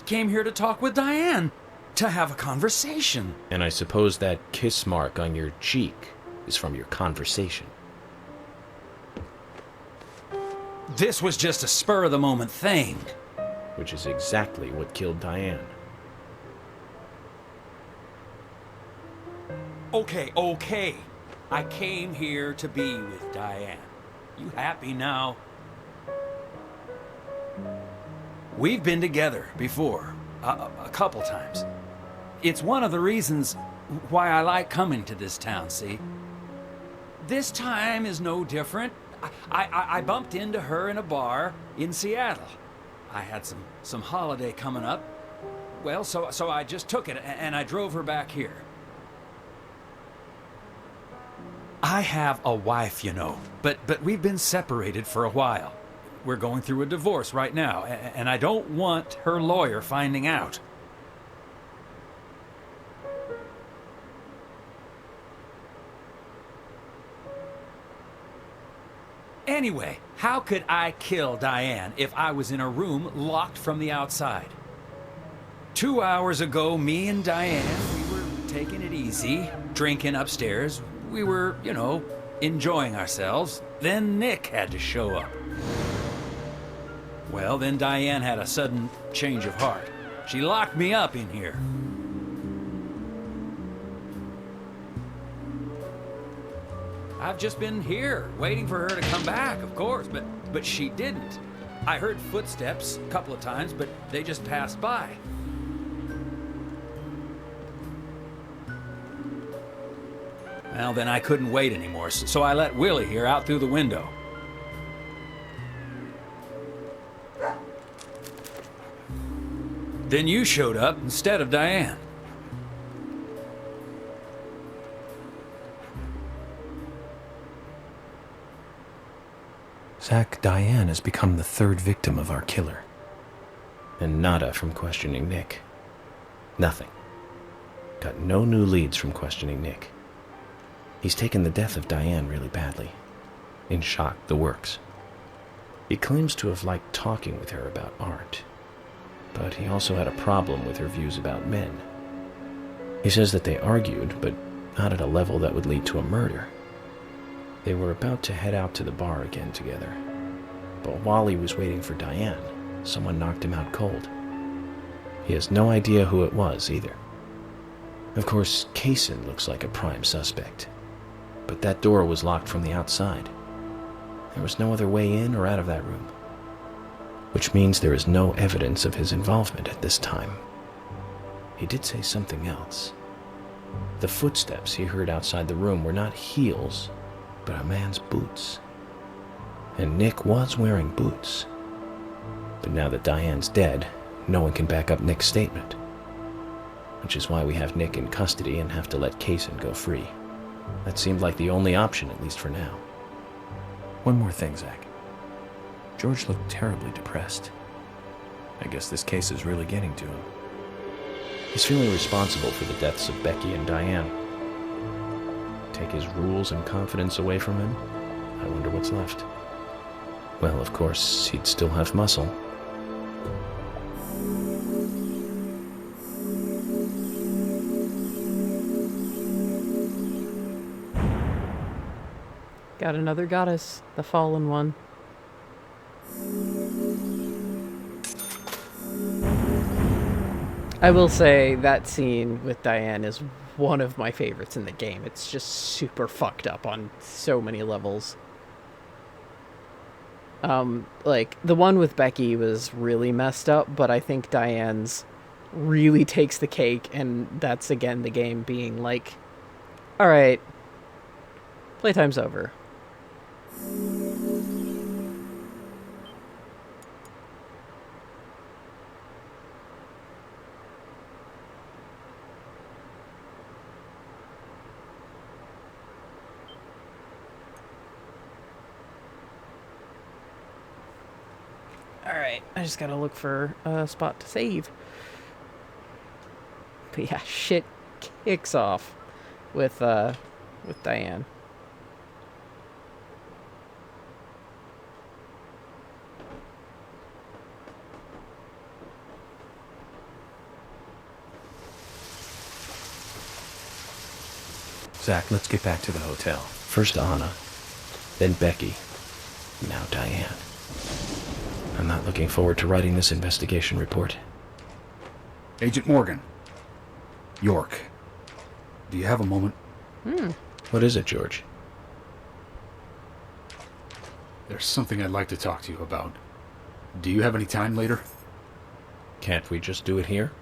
came here to talk with Diane. To have a conversation. And I suppose that kiss mark on your cheek is from your conversation. This was just a spur-of-the-moment thing. Which is exactly what killed Diane. Okay. I came here to be with Diane. You happy now? We've been together before, a couple times. It's one of the reasons why I like coming to this town, see? This time is no different. I bumped into her in a bar in Seattle. I had some holiday coming up. Well, so I just took it and I drove her back here. I have a wife, you know, but we've been separated for a while. We're going through a divorce right now, and I don't want her lawyer finding out. Anyway, how could I kill Diane if I was in a room locked from the outside? 2 hours ago, me and Diane, we were taking it easy, drinking upstairs. We were, you know, enjoying ourselves. Then Nick had to show up. Well, then Diane had a sudden change of heart. She locked me up in here. I've just been here, waiting for her to come back, of course, but she didn't. I heard footsteps a couple of times, but they just passed by. Well, then I couldn't wait anymore, so I let Willie here out through the window. Then you showed up instead of Diane. Zach, Diane has become the third victim of our killer. And nada from questioning Nick. Nothing. Got no new leads from questioning Nick. He's taken the death of Diane really badly. In shock, the works. He claims to have liked talking with her about art. But he also had a problem with her views about men. He says that they argued, but not at a level that would lead to a murder. They were about to head out to the bar again together. But while he was waiting for Diane, someone knocked him out cold. He has no idea who it was, either. Of course, Kaysen looks like a prime suspect. But that door was locked from the outside. There was no other way in or out of that room. Which means there is no evidence of his involvement at this time. He did say something else. The footsteps he heard outside the room were not heels, but a man's boots. And Nick was wearing boots. But now that Diane's dead, no one can back up Nick's statement. Which is why we have Nick in custody and have to let Kaysen go free. That seemed like the only option, at least for now. One more thing, Zach. George looked terribly depressed. I guess this case is really getting to him. He's feeling responsible for the deaths of Becky and Diane. Take his rules and confidence away from him? I wonder what's left. Well, of course, he'd still have muscle. Got another goddess, the fallen one. I will say that scene with Diane is one of my favorites in the game. It's just super fucked up on so many levels. Like, the one with Becky was really messed up, but I think Diane's really takes the cake, and that's, again, the game being like, alright, playtime's over. Alright, I just gotta look for a spot to save. But yeah, shit kicks off with Diane. Zach, let's get back to the hotel. First Anna, then Becky, now Diane. I'm not looking forward to writing this investigation report. Agent Morgan. York. Do you have a moment? What is it, George? There's something I'd like to talk to you about. Do you have any time later? Can't we just do it here?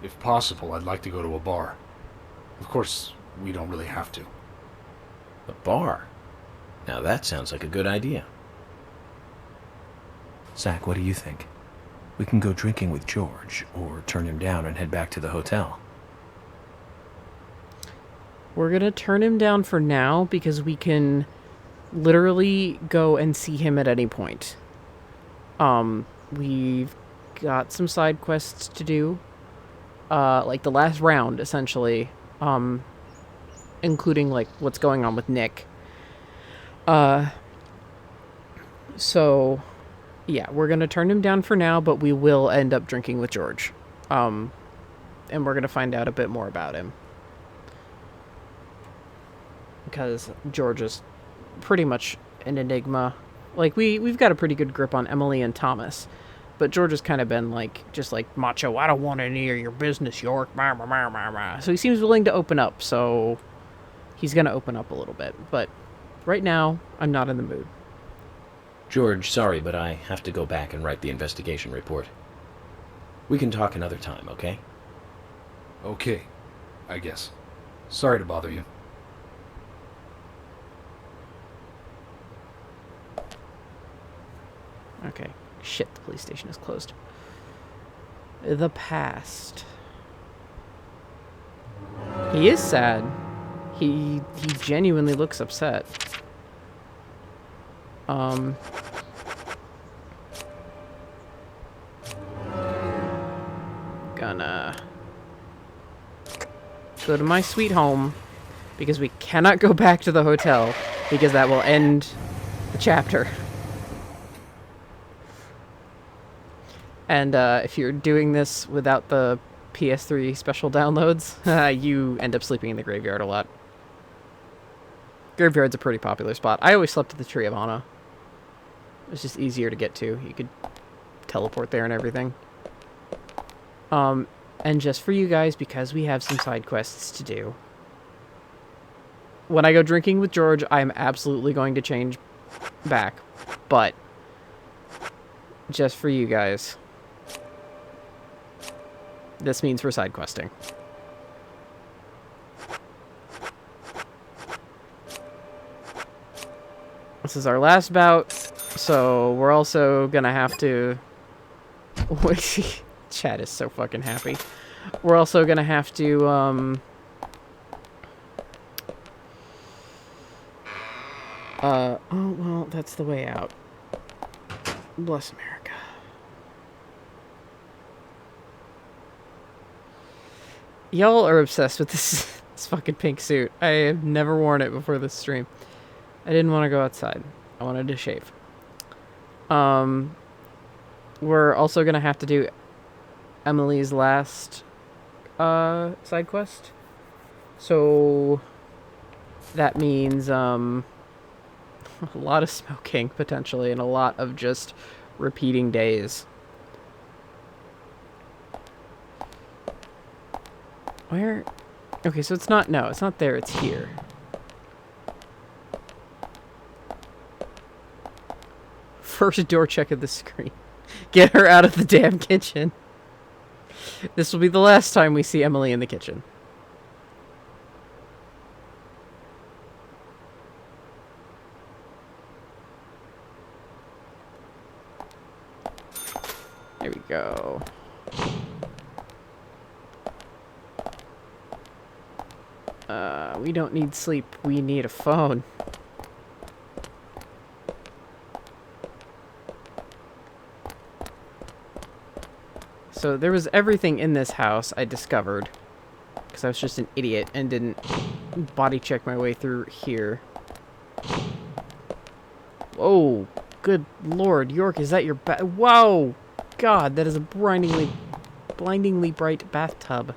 If possible, I'd like to go to a bar. Of course, we don't really have to. A bar? Now that sounds like a good idea. Zach, what do you think? We can go drinking with George, or turn him down and head back to the hotel. We're gonna turn him down for now because we can literally go and see him at any point. We've got some side quests to do. Like the last round, essentially. Including, like, what's going on with Nick. So, yeah, we're gonna turn him down for now, but we will end up drinking with George. And we're gonna find out a bit more about him. Because George is pretty much an enigma. Like, we've got a pretty good grip on Emily and Thomas. But George has kind of been, like, just like, macho, I don't want any of your business, York. So he seems willing to open up, so he's going to open up a little bit. But right now, I'm not in the mood. George, sorry, but I have to go back and write the investigation report. We can talk another time, okay? Okay, I guess. Sorry to bother you. Okay. Shit, the police station is closed. The past. He is sad. He genuinely looks upset. Gonna go to my sweet home because we cannot go back to the hotel because that will end the chapter. And if you're doing this without the PS3 special downloads, you end up sleeping in the graveyard a lot. Graveyard's a pretty popular spot. I always slept at the Tree of Anna. It was just easier to get to. You could teleport there and everything. And just for you guys, because we have some side quests to do. When I go drinking with George, I'm absolutely going to change back. But just for you guys, this means for side questing. This is our last bout, so we're also gonna have to... Chad is so fucking happy. We're also gonna have to, oh, well, that's the way out. Bless America. Y'all are obsessed with this, this fucking pink suit. I have never worn it before this stream. I didn't want to go outside. I wanted to shave. We're also gonna have to do Emily's last side quest. So that means a lot of smoking potentially and a lot of just repeating days. Where? Okay, so it's not, no, it's not there, it's here. First door check of the screen. Get her out of the damn kitchen. This will be the last time we see Emily in the kitchen. There we go. We don't need sleep. We need a phone. So there was everything in this house I discovered. Because I was just an idiot and didn't body check my way through here. Whoa. Good lord. York, is that your Whoa! God, that is a blindingly bright bathtub.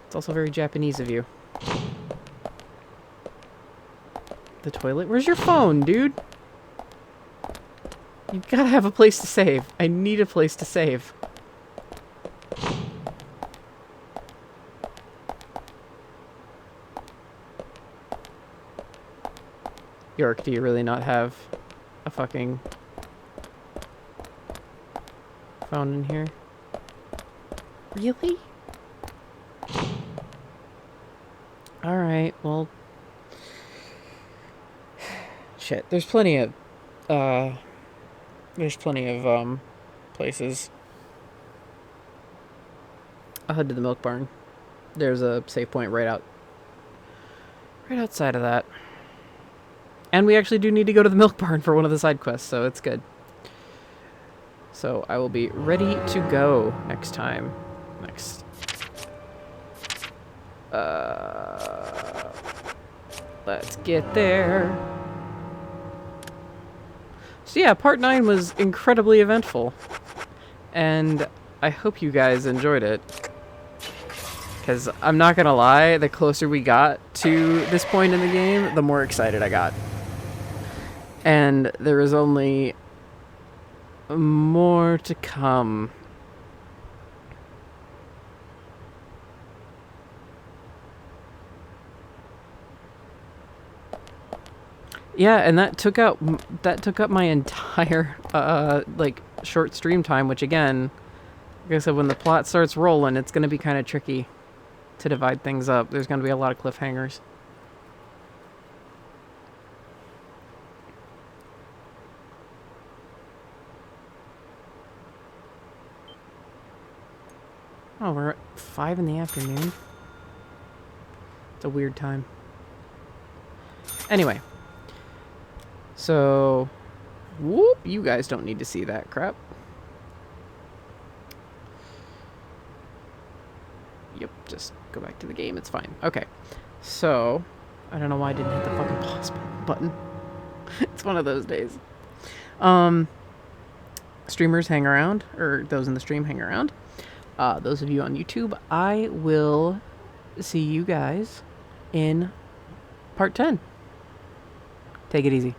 It's also very Japanese of you. The toilet? Where's your phone, dude? You've got to have a place to save. I need a place to save. York, do you really not have a fucking phone in here? Really? Alright, well... Shit, there's plenty of places. I'll head to the milk barn. There's a save point right outside of that. And we actually do need to go to the milk barn for one of the side quests, so it's good. So I will be ready to go next time. Let's get there. So yeah, part 9 was incredibly eventful. And I hope you guys enjoyed it. Because I'm not gonna lie, the closer we got to this point in the game, the more excited I got. And there is only more to come. Yeah, and that took up my entire like short stream time, which again, like I said, when the plot starts rolling, it's going to be kind of tricky to divide things up. There's going to be a lot of cliffhangers. Oh, we're at 5 in the afternoon. It's a weird time. Anyway. So, whoop, you guys don't need to see that crap. Yep, just go back to the game, it's fine. Okay, so, I don't know why I didn't hit the fucking pause button. It's one of those days. Streamers hang around, or those in the stream hang around. Those of you on YouTube, I will see you guys in part 10. Take it easy.